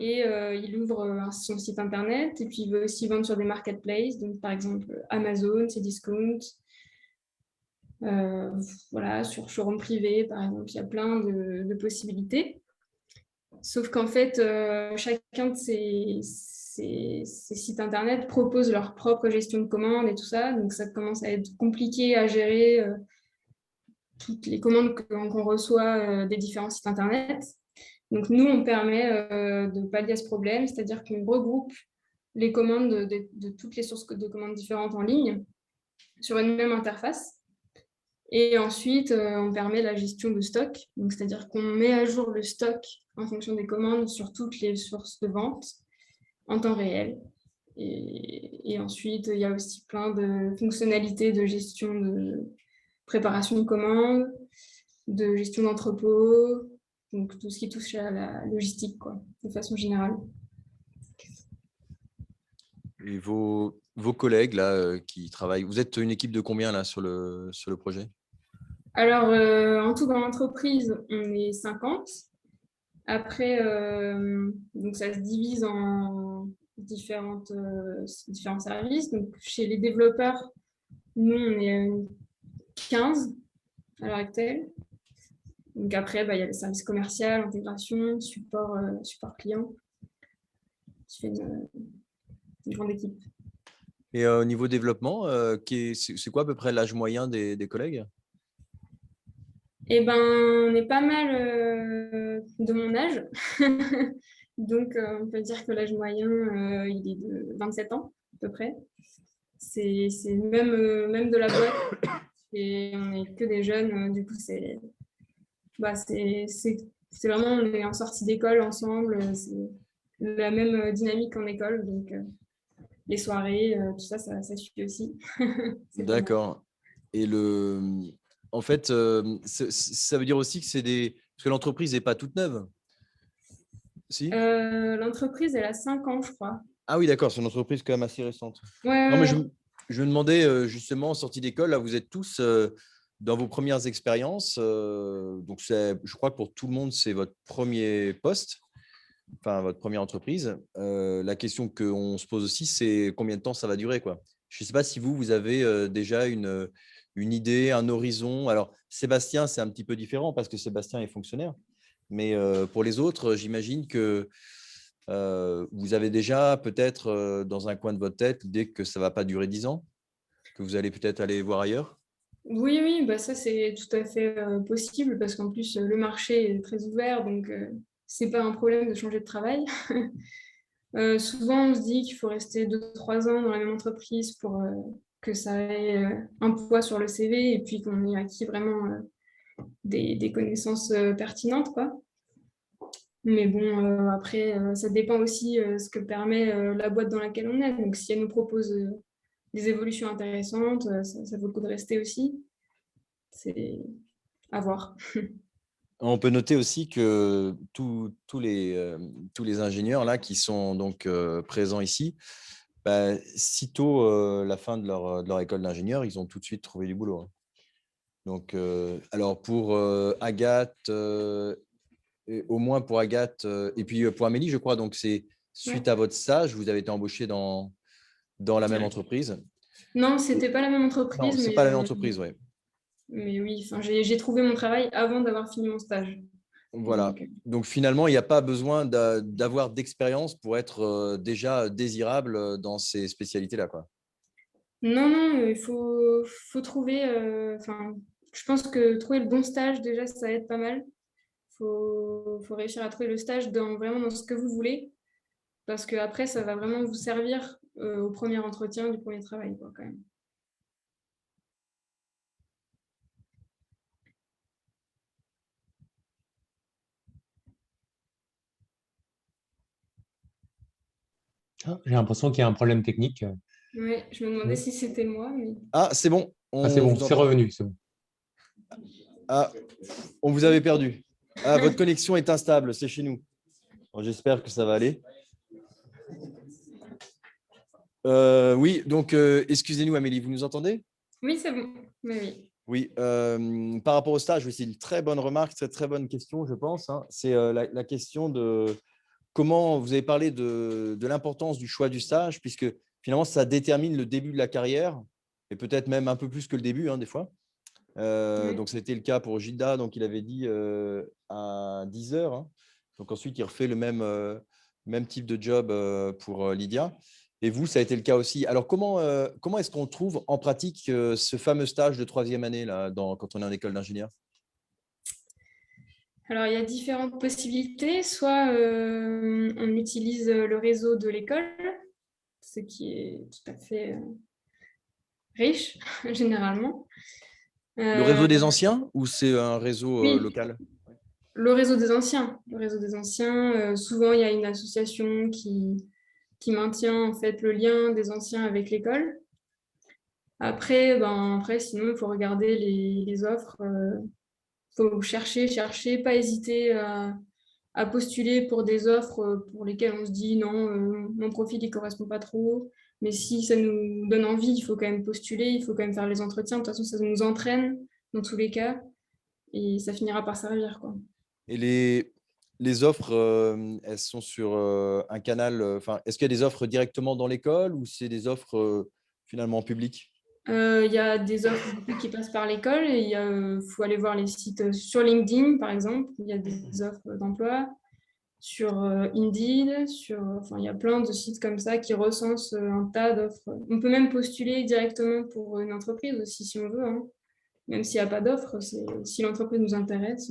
et il ouvre son site internet et puis il veut aussi vendre sur des marketplaces, donc par exemple Amazon, Cdiscount, Voilà, sur showroom privé, par exemple, il y a plein de possibilités. Sauf qu'en fait, chacun de ces sites internet propose leur propre gestion de commandes et tout ça. Donc, ça commence à être compliqué à gérer toutes les commandes qu'on reçoit des différents sites internet. Donc, nous, on permet de pallier à ce problème, c'est-à-dire qu'on regroupe les commandes de toutes les sources de commandes différentes en ligne sur une même interface. Et ensuite, on permet la gestion de stock. Donc, c'est-à-dire qu'on met à jour le stock en fonction des commandes sur toutes les sources de vente en temps réel. Et ensuite, il y a aussi plein de fonctionnalités de gestion de préparation de commandes, de gestion d'entrepôt, donc tout ce qui touche à la logistique, quoi, de façon générale. Et vos collègues là, qui travaillent, vous êtes une équipe de combien là, sur le projet? Alors, en tout, dans l'entreprise, on est 50. Après, donc ça se divise en différents services. Donc, chez les développeurs, nous, on est 15 à l'heure actuelle. Donc après, il y a le service commercial, intégration, support client, qui fait une grande équipe. Et au niveau développement, c'est quoi à peu près l'âge moyen des collègues? Eh ben, on est pas mal de mon âge. Donc, on peut dire que l'âge moyen, il est de 27 ans, à peu près. C'est même de la boîte. Et on n'est que des jeunes. Du coup, c'est vraiment, on est en sortie d'école ensemble. C'est la même dynamique en école. Donc, les soirées, tout ça suffit aussi. D'accord. Et en fait, ça veut dire aussi que parce que l'entreprise n'est pas toute neuve. Si? L'entreprise, elle a 5 ans, je crois. Ah oui, d'accord, c'est une entreprise quand même assez récente. Ouais, Non, mais ouais. je me demandais justement, en sortie d'école, là, vous êtes tous dans vos premières expériences. Donc, je crois que pour tout le monde, c'est votre premier poste, enfin, votre première entreprise. La question qu'on se pose aussi, c'est combien de temps ça va durer, quoi. Je ne sais pas si vous avez déjà une idée, un horizon. Alors, Sébastien, c'est un petit peu différent parce que Sébastien est fonctionnaire. Mais pour les autres, j'imagine que vous avez déjà peut-être dans un coin de votre tête l'idée que ça ne va pas durer 10 ans, que vous allez peut-être aller voir ailleurs. Oui, ça c'est tout à fait possible parce qu'en plus le marché est très ouvert, donc c'est pas un problème de changer de travail. Souvent on se dit qu'il faut rester 2-3 ans dans la même entreprise pour que ça ait un poids sur le CV et puis qu'on ait acquis vraiment des connaissances pertinentes, quoi. Mais bon, après, ça dépend aussi ce que permet la boîte dans laquelle on est. Donc, si elle nous propose des évolutions intéressantes, ça vaut le coup de rester aussi. C'est à voir. On peut noter aussi que tous les ingénieurs là, qui sont donc présents ici, sitôt la fin de leur école d'ingénieur, ils ont tout de suite trouvé du boulot. Donc, alors pour Agathe, au moins pour Agathe, et puis pour Amélie, je crois, donc c'est suite à votre stage, vous avez été embauché dans la même entreprise. Non, c'était pas la même entreprise. Non, c'est pas la même entreprise, oui. Mais oui, j'ai trouvé mon travail avant d'avoir fini mon stage. Voilà. Donc finalement, il n'y a pas besoin d'avoir d'expérience pour être déjà désirable dans ces spécialités-là, quoi. Non, il faut trouver. Je pense que trouver le bon stage, déjà, ça aide pas mal. Faut réussir à trouver le stage vraiment dans ce que vous voulez, parce qu'après, ça va vraiment vous servir au premier entretien du premier travail, quoi, quand même. J'ai l'impression qu'il y a un problème technique. Oui, je me demandais si c'était moi. Mais... Ah, c'est bon. C'est bon, c'est revenu. C'est bon. Ah, on vous avait perdu. Ah, votre connexion est instable, c'est chez nous. Bon, j'espère que ça va aller. Oui, donc excusez-nous Amélie, vous nous entendez? Oui, c'est bon. Oui. Oui, par rapport au stage, c'est une très bonne remarque, c'est une très bonne question, je pense. C'est la question de comment vous avez parlé de l'importance du choix du stage, puisque finalement, ça détermine le début de la carrière, et peut-être même un peu plus que le début, des fois. Oui. Donc, ça a été le cas pour Gilda. Donc, il avait dit à 10 heures, hein. Donc, ensuite, il refait le même type de job pour Lydia. Et vous, ça a été le cas aussi. Alors, comment est-ce qu'on trouve en pratique ce fameux stage de 3e année là, quand on est en école d'ingénieur? Alors, il y a différentes possibilités. Soit on utilise le réseau de l'école, ce qui est tout à fait riche, généralement. Le réseau des anciens ou c'est un réseau Oui, local? le réseau des anciens. Le réseau des anciens, souvent, il y a une association qui maintient en fait le lien des anciens avec l'école. Après, sinon, il faut regarder les offres. Faut chercher, pas hésiter à postuler pour des offres pour lesquelles on se dit non, mon profil ne correspond pas trop. Mais si ça nous donne envie, il faut quand même postuler, il faut quand même faire les entretiens. De toute façon, ça nous entraîne dans tous les cas et ça finira par servir, quoi. Et les offres, elles sont sur un canal. Est-ce qu'il y a des offres directement dans l'école ou c'est des offres finalement publiques? Il y a des offres qui passent par l'école et il faut aller voir les sites sur LinkedIn, par exemple. Il y a des offres d'emploi sur Indeed, il y a plein de sites comme ça qui recensent un tas d'offres. On peut même postuler directement pour une entreprise aussi si on veut, hein. Même s'il n'y a pas d'offre, si l'entreprise nous intéresse.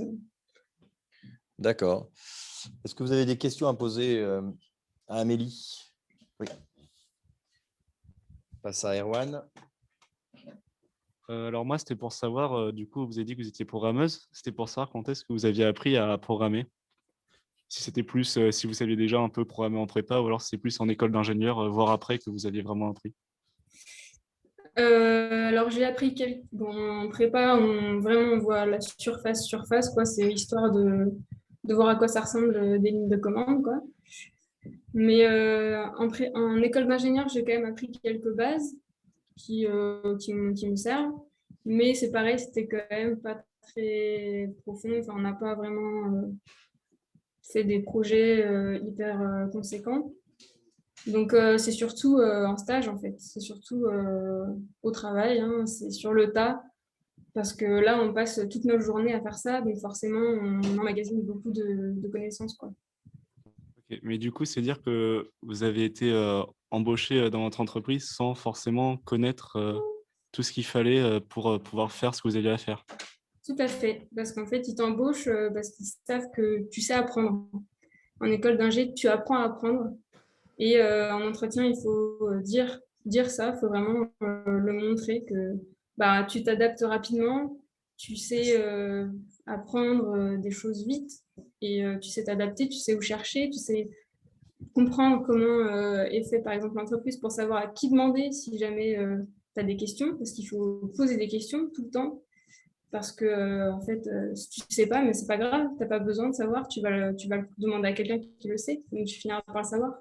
D'accord. Est-ce que vous avez des questions à poser à Amélie? Oui. On passe à Erwan. Alors moi, c'était pour savoir, du coup, vous avez dit que vous étiez programmeuse. C'était pour savoir quand est-ce que vous aviez appris à programmer. Si c'était plus, si vous saviez déjà un peu programmer en prépa, ou alors c'est plus en école d'ingénieur, voire après, que vous aviez vraiment appris. Alors j'ai appris en prépa, on voit la surface, quoi. C'est histoire de voir à quoi ça ressemble des lignes de commande, quoi. Mais en école d'ingénieur, j'ai quand même appris quelques bases qui me servent. Mais c'est pareil, c'était quand même pas très profond. Enfin, on n'a pas vraiment fait des projets hyper conséquents. Donc, c'est surtout en stage, en fait. C'est surtout au travail, hein. C'est sur le tas. Parce que là, on passe toute notre journée à faire ça. Donc, forcément, on emmagasine beaucoup de connaissances, quoi. Okay. Mais du coup, c'est dire que vous avez été embauché dans votre entreprise sans forcément connaître tout ce qu'il fallait pour pouvoir faire ce que vous aviez à faire. Tout à fait. Parce qu'en fait, ils t'embauchent parce qu'ils savent que tu sais apprendre. En école d'ingé, tu apprends à apprendre. Et en entretien, il faut dire ça. Il faut vraiment le montrer que tu t'adaptes rapidement. Tu sais apprendre des choses vite. Et tu sais t'adapter, tu sais où chercher, tu sais comprendre comment est fait, par exemple, l'entreprise pour savoir à qui demander si jamais tu as des questions. Parce qu'il faut poser des questions tout le temps. Parce que, en fait, si tu ne sais pas, mais c'est pas grave, tu n'as pas besoin de savoir, tu vas le demander à quelqu'un qui le sait, donc tu finiras par le savoir.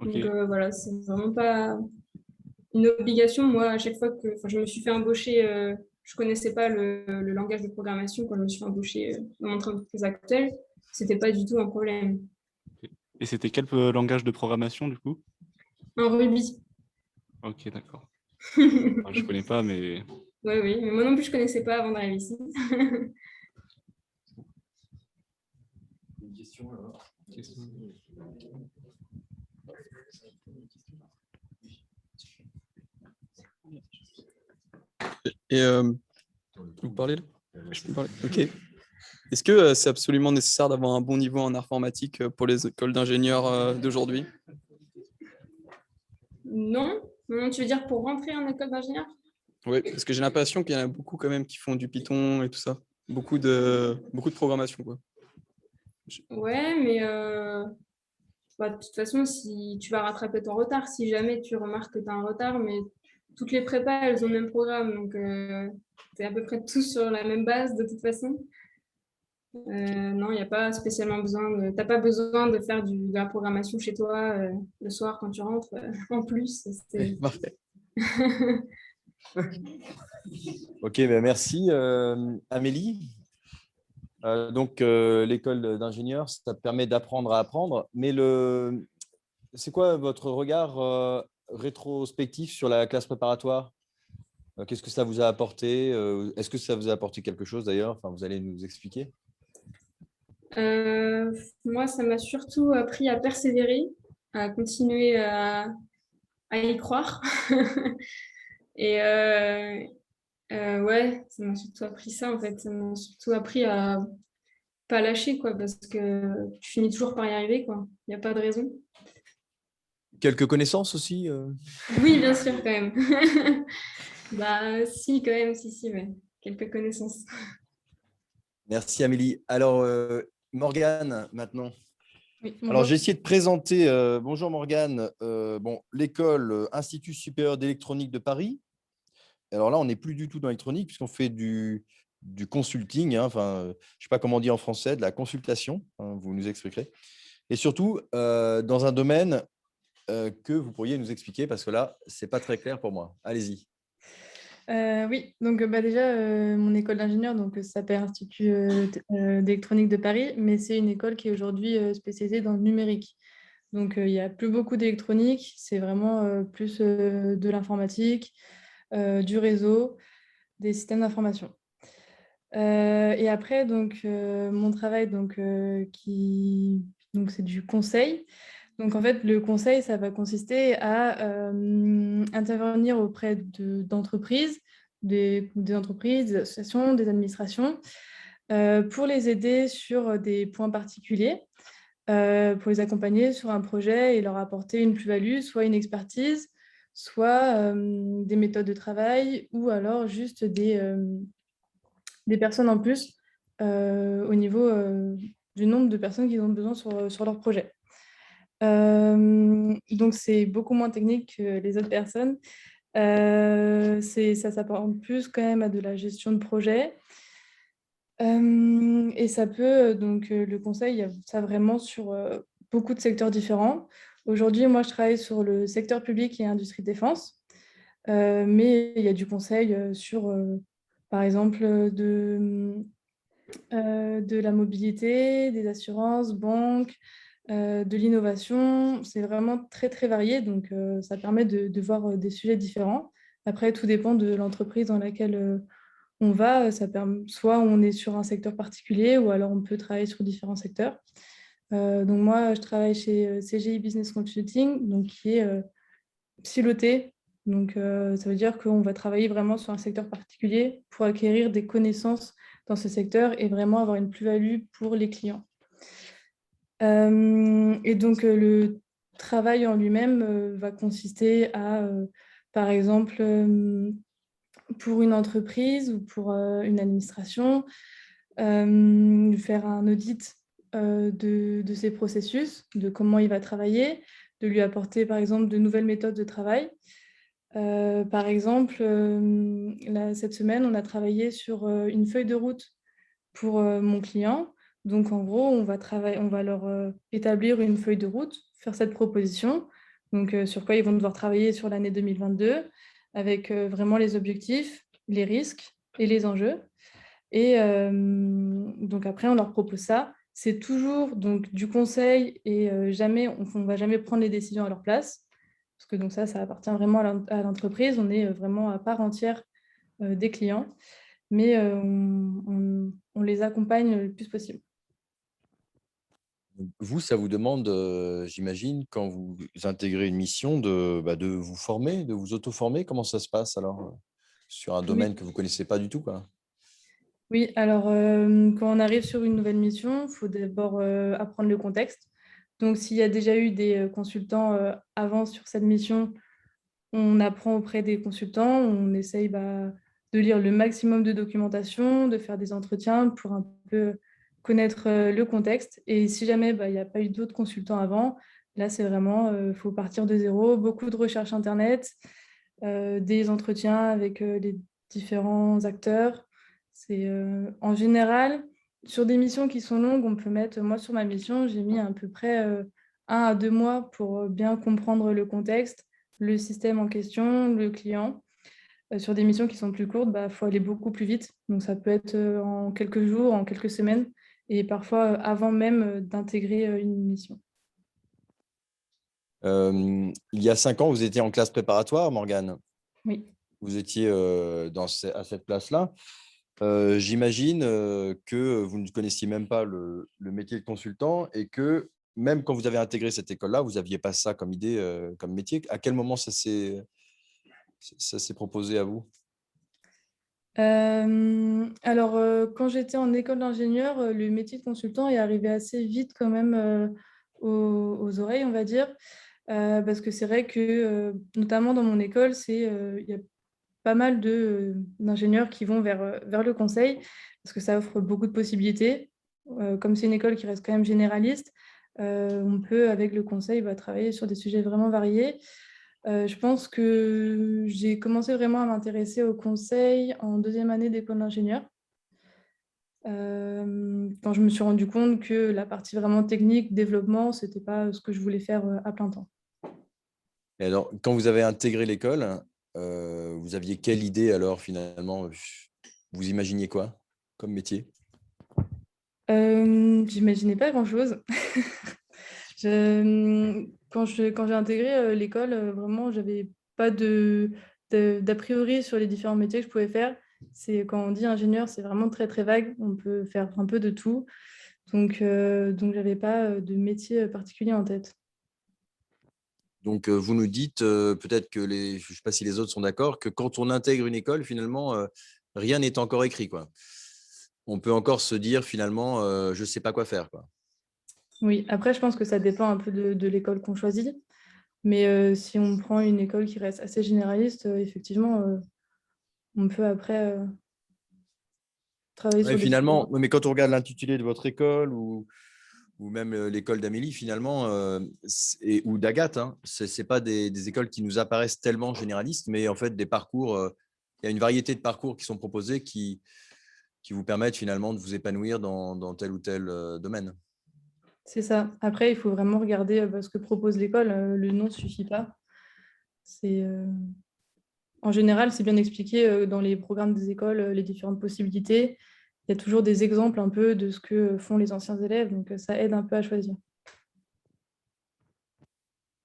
Okay. Donc voilà, c'est vraiment pas une obligation. Moi, à chaque fois que je me suis fait embaucher, je ne connaissais pas le langage de programmation quand je me suis embauchée dans mon entreprise actuelle, ce n'était pas du tout un problème. Okay. Et c'était quel langage de programmation du coup? En Ruby. Ok, d'accord. Je ne connais pas, mais... Oui, mais moi non plus, je ne connaissais pas avant d'arriver ici. Une question alors. Et vous parlez là? Je peux parler. Ok. Est-ce que c'est absolument nécessaire d'avoir un bon niveau en informatique pour les écoles d'ingénieurs d'aujourd'hui? Non. Tu veux dire pour rentrer en école d'ingénieur? Oui, parce que j'ai l'impression qu'il y en a beaucoup quand même qui font du Python et tout ça. Beaucoup de programmation, quoi. Ouais, mais de toute façon, si tu vas rattraper ton retard, si jamais tu remarques que tu as un retard, mais toutes les prépas, elles ont le même programme, donc tu es à peu près tous sur la même base de toute façon. Non, il n'y a pas spécialement besoin t'as pas besoin de faire de la programmation chez toi le soir quand tu rentres. En plus, c'est parfait. Ok, merci Amélie. Donc, l'école d'ingénieur, ça te permet d'apprendre à apprendre. Mais c'est quoi votre regard rétrospectif sur la classe préparatoire? Qu'est-ce que ça vous a apporté? Est-ce que ça vous a apporté quelque chose d'ailleurs? Enfin, vous allez nous expliquer. Moi, ça m'a surtout appris à persévérer, à continuer à y croire. Et ouais, ça m'a surtout appris ça en fait. Ça m'a surtout appris à pas lâcher quoi, parce que tu finis toujours par y arriver quoi. Il n'y a pas de raison. Quelques connaissances aussi? Oui, bien sûr quand même. Bah si quand même, si, ouais. Quelques connaissances. Merci Amélie. Alors, Morgane, maintenant. Oui, Alors, bonjour. j'ai essayé de présenter, bonjour Morgane, l'école Institut supérieur d'électronique de Paris. Alors là, on n'est plus du tout dans l'électronique puisqu'on fait du consulting, hein, enfin, je ne sais pas comment on dit en français, de la consultation, hein, vous nous expliquerez. Et surtout, dans un domaine que vous pourriez nous expliquer parce que là, ce n'est pas très clair pour moi. Allez-y. Oui, donc déjà, mon école d'ingénieur ça s'appelle Institut d'électronique de Paris, mais c'est une école qui est aujourd'hui spécialisée dans le numérique. Donc, il n'y a plus beaucoup d'électronique, c'est vraiment plus de l'informatique, du réseau, des systèmes d'information. Et après, mon travail, c'est du conseil. Donc, en fait, le conseil, ça va consister à intervenir auprès d'entreprises, des entreprises, des associations, des administrations, pour les aider sur des points particuliers, pour les accompagner sur un projet et leur apporter une plus-value, soit une expertise, soit des méthodes de travail, ou alors juste des personnes en plus au niveau du nombre de personnes qu'ils ont besoin sur leur projet. Donc, c'est beaucoup moins technique que les autres personnes. Ça s'apparente plus quand même à de la gestion de projet. Et ça peut, le conseil, il y a ça vraiment sur beaucoup de secteurs différents. Aujourd'hui, moi, je travaille sur le secteur public et industrie défense, mais il y a du conseil sur, par exemple, de la mobilité, des assurances, banques, de l'innovation. C'est vraiment très, très varié, donc ça permet de voir des sujets différents. Après, tout dépend de l'entreprise dans laquelle on va. Soit on est sur un secteur particulier, ou alors on peut travailler sur différents secteurs. Donc moi, je travaille chez CGI Business Consulting, donc qui est piloté. Donc ça veut dire qu'on va travailler vraiment sur un secteur particulier pour acquérir des connaissances dans ce secteur et vraiment avoir une plus-value pour les clients. Et donc, le travail en lui-même va consister à, par exemple, pour une entreprise ou pour une administration, faire un audit de ses processus, de comment il va travailler, de lui apporter, par exemple, de nouvelles méthodes de travail. Par exemple, cette semaine, on a travaillé sur une feuille de route pour mon client. Donc, en gros, on va leur établir une feuille de route, faire cette proposition, donc sur quoi ils vont devoir travailler sur l'année 2022, avec vraiment les objectifs, les risques et les enjeux. Et donc après, on leur propose ça. C'est toujours donc, du conseil et on ne va jamais prendre les décisions à leur place, parce que donc ça appartient vraiment à l'entreprise. On est vraiment à part entière des clients, mais on les accompagne le plus possible. Vous, ça vous demande, j'imagine, quand vous intégrez une mission, de vous former, de vous auto-former. Comment ça se passe alors sur un domaine que vous ne connaissez pas du tout, quoi? Oui, alors quand on arrive sur une nouvelle mission, il faut d'abord apprendre le contexte. Donc, s'il y a déjà eu des consultants avant sur cette mission, on apprend auprès des consultants, on essaye de lire le maximum de documentation, de faire des entretiens pour un peu connaître le contexte. Et si jamais il n'y a pas eu d'autres consultants avant, là, c'est vraiment, il faut partir de zéro, beaucoup de recherches Internet, des entretiens avec les différents acteurs. C'est en général, sur des missions qui sont longues, on peut mettre, moi sur ma mission, j'ai mis à peu près 1 à 2 mois pour bien comprendre le contexte, le système en question, le client. Sur des missions qui sont plus courtes, il faut aller beaucoup plus vite. Donc ça peut être en quelques jours, en quelques semaines, et parfois avant même d'intégrer une mission. Il y a 5 ans, vous étiez en classe préparatoire, Morgane. Oui. vous étiez à cette place-là. J'imagine que vous ne connaissiez même pas le métier de consultant et que même quand vous avez intégré cette école-là, vous n'aviez pas ça comme idée, comme métier. À quel moment ça s'est proposé à vous? Alors, quand j'étais en école d'ingénieur, le métier de consultant est arrivé assez vite quand même aux oreilles, on va dire, parce que c'est vrai que, notamment dans mon école, il y a pas mal d'ingénieurs qui vont vers le conseil, parce que ça offre beaucoup de possibilités. Comme c'est une école qui reste quand même généraliste, on peut, avec le conseil, travailler sur des sujets vraiment variés. Je pense que j'ai commencé vraiment à m'intéresser au conseil en deuxième année d'école d'ingénieur. Quand je me suis rendu compte que la partie vraiment technique, développement, ce n'était pas ce que je voulais faire à plein temps. Et alors, quand vous avez intégré l'école, vous aviez quelle idée alors finalement? Vous imaginiez quoi comme métier? J'imaginais pas grand-chose. Quand j'ai intégré l'école, vraiment, j'avais pas d'a priori sur les différents métiers que je pouvais faire. Quand on dit ingénieur, c'est vraiment très très vague. On peut faire un peu de tout. Donc j'avais pas de métier particulier en tête. Donc, vous nous dites, peut-être que je ne sais pas si les autres sont d'accord, que quand on intègre une école, finalement, rien n'est encore écrit, quoi. On peut encore se dire, finalement, je ne sais pas quoi faire, quoi. Oui, après, je pense que ça dépend un peu de l'école qu'on choisit. Mais si on prend une école qui reste assez généraliste, effectivement, on peut après travailler sur Ouais, des... finalement, mais quand on regarde l'intitulé de votre école ou même l'école d'Amélie, finalement, ou d'Agathe, hein, ce n'est pas des écoles qui nous apparaissent tellement généralistes, mais en fait des parcours, il y a une variété de parcours qui sont proposés qui vous permettent finalement de vous épanouir dans tel ou tel domaine. C'est ça. Après, il faut vraiment regarder ce que propose l'école. Le nom ne suffit pas. En général, c'est bien expliqué dans les programmes des écoles, les différentes possibilités. Il y a toujours des exemples un peu de ce que font les anciens élèves, donc ça aide un peu à choisir.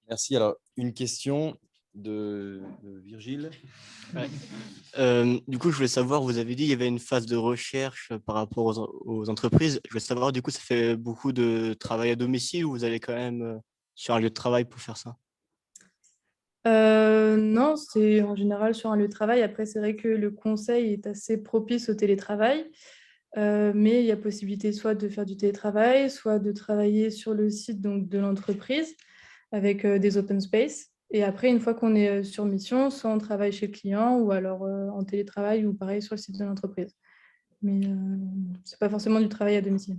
Merci. Alors, une question de Virgile. Ouais. Du coup, je voulais savoir, vous avez dit qu'il y avait une phase de recherche par rapport aux entreprises. Je voulais savoir, du coup, ça fait beaucoup de travail à domicile ou vous allez quand même sur un lieu de travail pour faire ça? Non, c'est en général sur un lieu de travail. Après, c'est vrai que le conseil est assez propice au télétravail, mais il y a possibilité soit de faire du télétravail, soit de travailler sur le site donc, de l'entreprise avec des open space. Et après, une fois qu'on est sur mission, soit on travaille chez le client ou alors en télétravail ou pareil sur le site de l'entreprise. Mais ce n'est pas forcément du travail à domicile.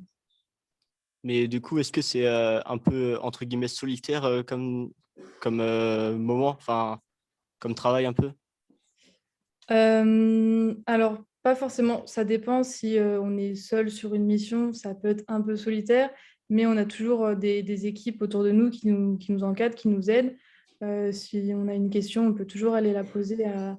Mais du coup, est-ce que c'est un peu, entre guillemets, solitaire comme moment, enfin, comme travail un peu? Alors, pas forcément. Ça dépend si on est seul sur une mission, ça peut être un peu solitaire, mais on a toujours des équipes autour de nous qui nous encadrent, qui nous aident. Si on a une question, on peut toujours aller la poser à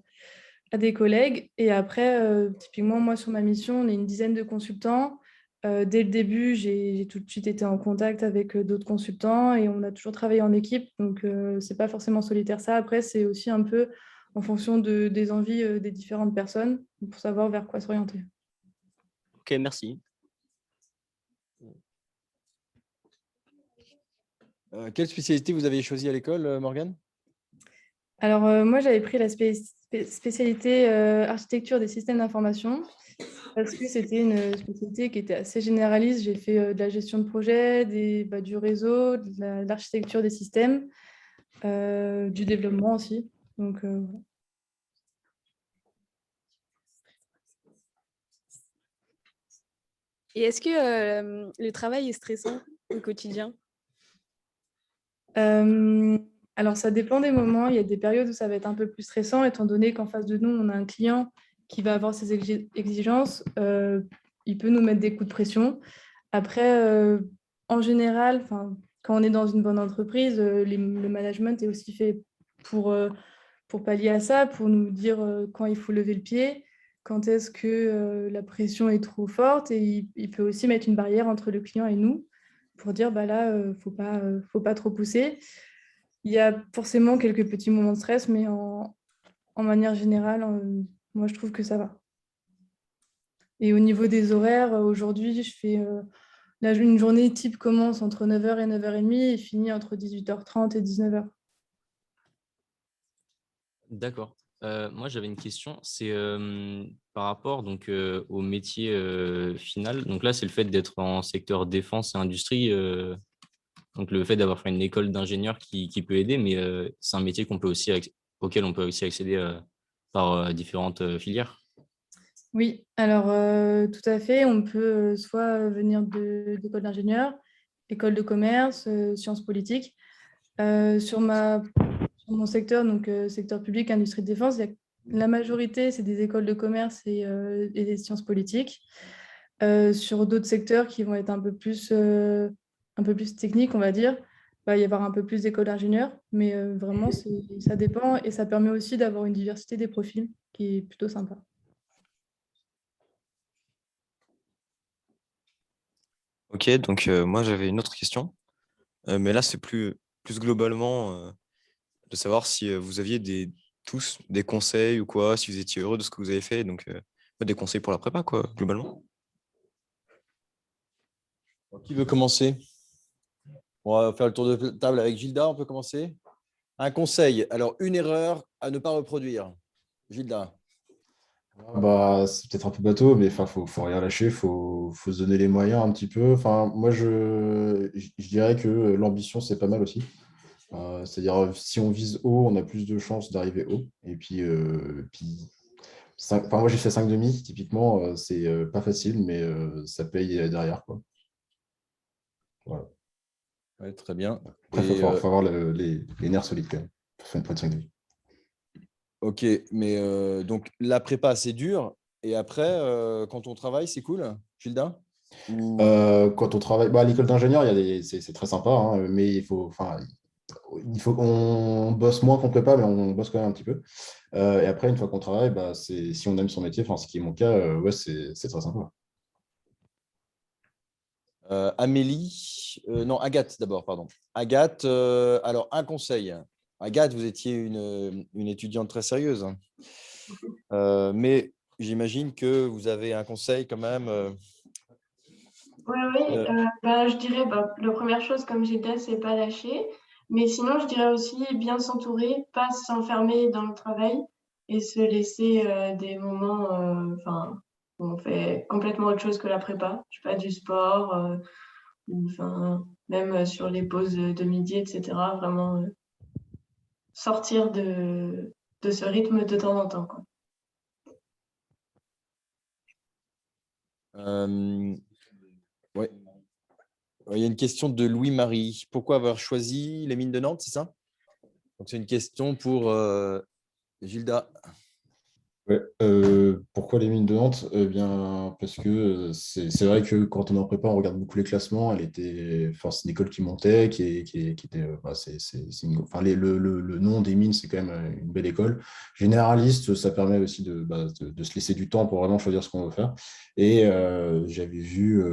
des collègues. Et après, typiquement, moi, sur ma mission, on est une dizaine de consultants. Dès le début, j'ai tout de suite été en contact avec d'autres consultants et on a toujours travaillé en équipe. Donc, ce n'est pas forcément solitaire ça. Après, c'est aussi un peu en fonction des envies des différentes personnes pour savoir vers quoi s'orienter. Ok, merci. Quelle spécialité vous avez choisi à l'école, Morgane? Alors, moi, j'avais pris la spécialité architecture des systèmes d'information parce que c'était une spécialité qui était assez généraliste. J'ai fait de la gestion de projet, du réseau, de l'architecture des systèmes, du développement aussi. Donc, voilà. Et est-ce que le travail est stressant au quotidien? Alors, ça dépend des moments. Il y a des périodes où ça va être un peu plus stressant, étant donné qu'en face de nous, on a un client qui va avoir ses exigences. Il peut nous mettre des coups de pression. Après, en général, quand on est dans une bonne entreprise, le management est aussi fait pour pallier à ça, pour nous dire quand il faut lever le pied, quand est-ce que la pression est trop forte. Et il peut aussi mettre une barrière entre le client et nous pour dire là, faut pas trop pousser. Il y a forcément quelques petits moments de stress, mais en manière générale, moi, je trouve que ça va. Et au niveau des horaires, aujourd'hui, je fais une journée type commence entre 9h et 9h30 et finit entre 18h30 et 19h. D'accord. Moi, j'avais une question. C'est par rapport donc, au métier final. Donc là, c'est le fait d'être en secteur défense et industrie. Donc le fait d'avoir fait une école d'ingénieur qui peut aider, mais c'est un métier auquel on peut aussi accéder par différentes filières. Oui, alors tout à fait. On peut soit venir d'école d'ingénieur, école de commerce, sciences politiques. Sur mon secteur, donc secteur public, industrie de défense, la majorité, c'est des écoles de commerce et des sciences politiques. Sur d'autres secteurs qui vont être un peu plus techniques, on va dire, il va y avoir un peu plus d'écoles d'ingénieurs, mais vraiment, ça dépend et ça permet aussi d'avoir une diversité des profils qui est plutôt sympa. Ok, donc moi j'avais une autre question, mais là c'est plus globalement de savoir si vous aviez tous des conseils ou quoi, si vous étiez heureux de ce que vous avez fait, donc des conseils pour la prépa, quoi, globalement. Qui veut commencer? On va faire le tour de table avec Gilda, on peut commencer. Un conseil, alors une erreur à ne pas reproduire. Gilda. Bah, c'est peut-être un peu bateau, mais faut rien lâcher, faut se donner les moyens un petit peu. Moi, je dirais que l'ambition, c'est pas mal aussi. C'est-à-dire, si on vise haut, on a plus de chances d'arriver haut. Et puis moi, j'ai fait 5,5, typiquement, c'est pas facile, mais ça paye derrière, quoi. Voilà. Ouais, très bien. Après, il faut avoir les nerfs solides quand même pour faire une pointe 5,5. Ok, mais donc la prépa, c'est dur. Et après, quand on travaille, c'est cool, Gilda? Quand on travaille, à l'école d'ingénieur, c'est très sympa, hein, mais il faut qu'on bosse moins qu'on prépa, mais on bosse quand même un petit peu. Et après, une fois qu'on travaille, si on aime son métier, ce qui est mon cas, ouais, c'est très sympa. Amélie, non, Agathe d'abord, pardon. Agathe, alors un conseil. Agathe, vous étiez une étudiante très sérieuse, hein. Mais j'imagine que vous avez un conseil quand même. Oui, je dirais, la première chose, comme j'ai dit, c'est pas lâcher. Mais sinon, je dirais aussi bien s'entourer, pas s'enfermer dans le travail et se laisser des moments où on fait complètement autre chose que la prépa. Je sais pas, du sport, même sur les pauses de midi, etc. Vraiment sortir de ce rythme de temps en temps, quoi. Ouais. Il y a une question de Louis-Marie. Pourquoi avoir choisi les mines de Nantes, c'est ça? Donc, c'est une question pour Gilda. Ouais, pourquoi les mines de Nantes? Eh bien, parce que c'est vrai que quand on est en prépa, on regarde beaucoup les classements. C'est une école qui montait, qui était. Le nom des mines, c'est quand même une belle école. Généraliste, ça permet aussi de se laisser du temps pour vraiment choisir ce qu'on veut faire. Et j'avais vu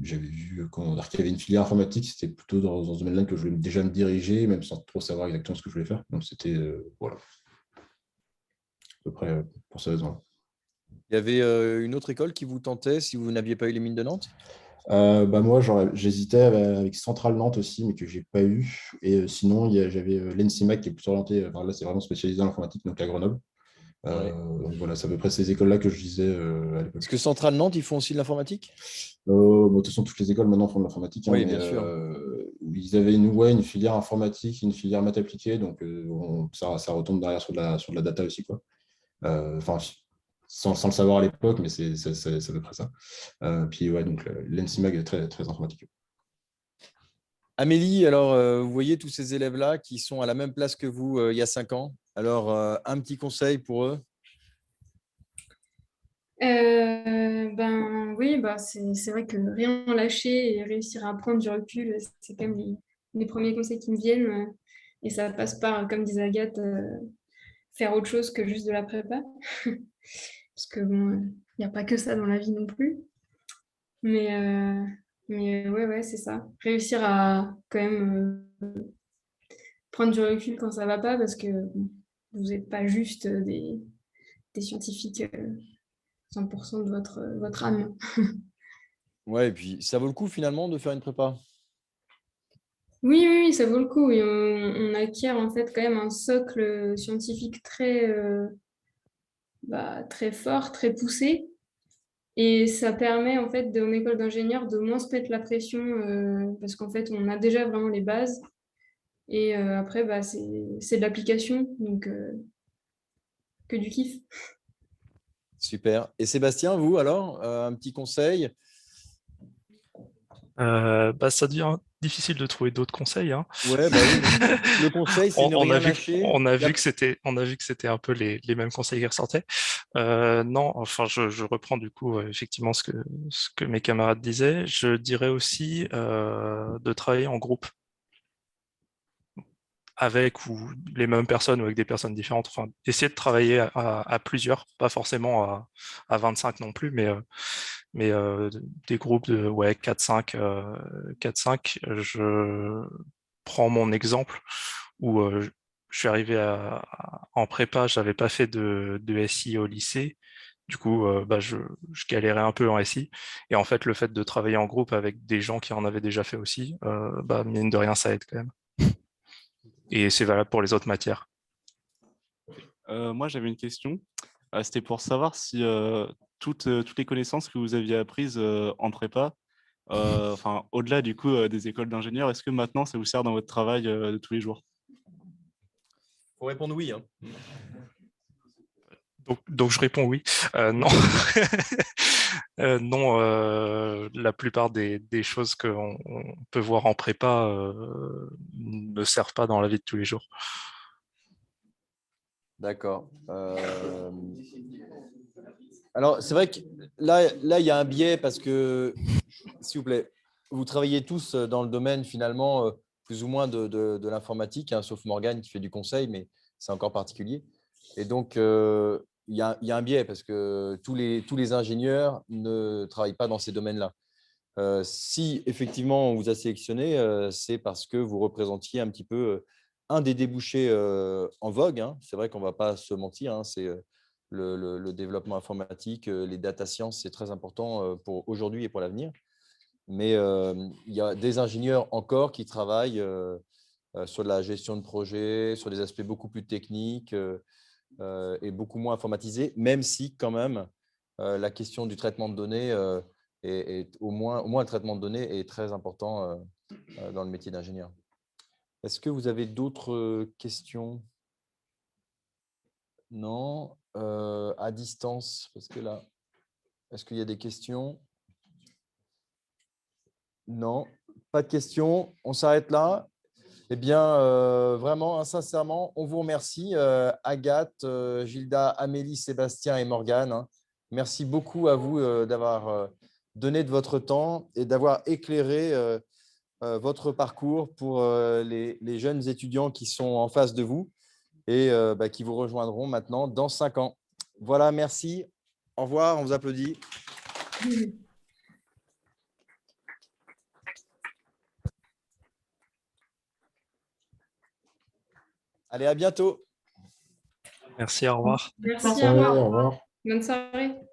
qu'il y avait une filière informatique. C'était plutôt dans ce domaine-là que je voulais déjà me diriger, même sans trop savoir exactement ce que je voulais faire. Donc, c'était. Voilà. À peu près pour ces raisons-là. Il y avait une autre école qui vous tentait si vous n'aviez pas eu les mines de Nantes? Moi, j'hésitais avec Centrale Nantes aussi, mais que je n'ai pas eu. Et sinon, j'avais l'ENSIMAC qui est plus orienté, là, c'est vraiment spécialisé dans l'informatique, donc à Grenoble. Donc voilà, c'est à peu près ces écoles-là que je disais à l'époque. Est-ce que Centrale Nantes, ils font aussi de l'informatique? De toute façon, toutes les écoles maintenant font de l'informatique. Oui, bien sûr. Ils avaient une filière informatique, une filière maths appliquée, donc ça retombe derrière sur de la data aussi, quoi. Sans le savoir à l'époque, mais c'est à peu près ça. Puis ouais, donc l'ENSIMAG est très, très informatique. Amélie, alors vous voyez tous ces élèves-là qui sont à la même place que vous il y a 5 ans. Alors, un petit conseil pour eux? Oui, c'est vrai que rien lâcher et réussir à prendre du recul, c'est quand même les premiers conseils qui me viennent. Et ça passe par, comme disait Agathe, faire autre chose que juste de la prépa. Parce que bon, il n'y a pas que ça dans la vie non plus. Mais ouais, c'est ça. Réussir à quand même prendre du recul quand ça va pas, parce que bon, vous n'êtes pas juste des scientifiques 100% de votre âme. Ouais, et puis ça vaut le coup finalement de faire une prépa. Oui, oui, oui, ça vaut le coup. Et on acquiert en fait quand même un socle scientifique très fort, très poussé. Et ça permet en fait en école d'ingénieur de moins se mettre la pression parce qu'en fait on a déjà vraiment les bases. Et après, c'est de l'application, donc que du kiff. Super. Et Sébastien, vous alors, un petit conseil? Ça devient difficile de trouver d'autres conseils, hein. Ouais, bah oui, le conseil, c'est ne rien lâcher. On a vu que c'était un peu les mêmes conseils qui ressortaient. Non, enfin, je reprends du coup effectivement ce que mes camarades disaient. Je dirais aussi de travailler en groupe avec ou les mêmes personnes ou avec des personnes différentes. Enfin, essayer de travailler à plusieurs, pas forcément à 25 non plus, mais des groupes de 4-5. 4-5. Je prends mon exemple où je suis arrivé en prépa, j'avais pas fait de SI au lycée. Du coup, je galérais un peu en SI. Et en fait, le fait de travailler en groupe avec des gens qui en avaient déjà fait aussi, mine de rien, ça aide quand même. Et c'est valable pour les autres matières. Moi, j'avais une question. C'était pour savoir si toutes les connaissances que vous aviez apprises en prépa, enfin, au-delà du coup des écoles d'ingénieurs, est-ce que maintenant ça vous sert dans votre travail de tous les jours? Faut répondre oui, hein. Donc je réponds oui. Non. Non, la plupart des choses qu'on peut voir en prépa ne servent pas dans la vie de tous les jours. D'accord. Alors, c'est vrai que là, il y a un biais parce que, s'il vous plaît, vous travaillez tous dans le domaine finalement plus ou moins de l'informatique, hein, sauf Morgane qui fait du conseil, mais c'est encore particulier. Et donc, il y a un biais parce que tous les ingénieurs ne travaillent pas dans ces domaines-là. Si effectivement on vous a sélectionné, c'est parce que vous représentiez un petit peu un des débouchés en vogue, hein. C'est vrai qu'on ne va pas se mentir, hein, c'est le développement informatique, les data science, c'est très important pour aujourd'hui et pour l'avenir. Mais il y a des ingénieurs encore qui travaillent sur de la gestion de projet, sur des aspects beaucoup plus techniques et beaucoup moins informatisés, même si quand même la question du traitement de données et au moins le traitement de données est très important dans le métier d'ingénieur. Est-ce que vous avez d'autres questions? Non. À distance, parce que là, est-ce qu'il y a des questions? Non, pas de questions. On s'arrête là. Eh bien, vraiment, sincèrement, on vous remercie, Agathe, Gilda, Amélie, Sébastien et Morgane, hein. Merci beaucoup à vous d'avoir donné de votre temps et d'avoir éclairé votre parcours pour les jeunes étudiants qui sont en face de vous et qui vous rejoindront maintenant dans 5 ans. Voilà, merci. Au revoir, on vous applaudit. Allez, à bientôt. Merci, au revoir. Merci, au revoir. Bonne soirée.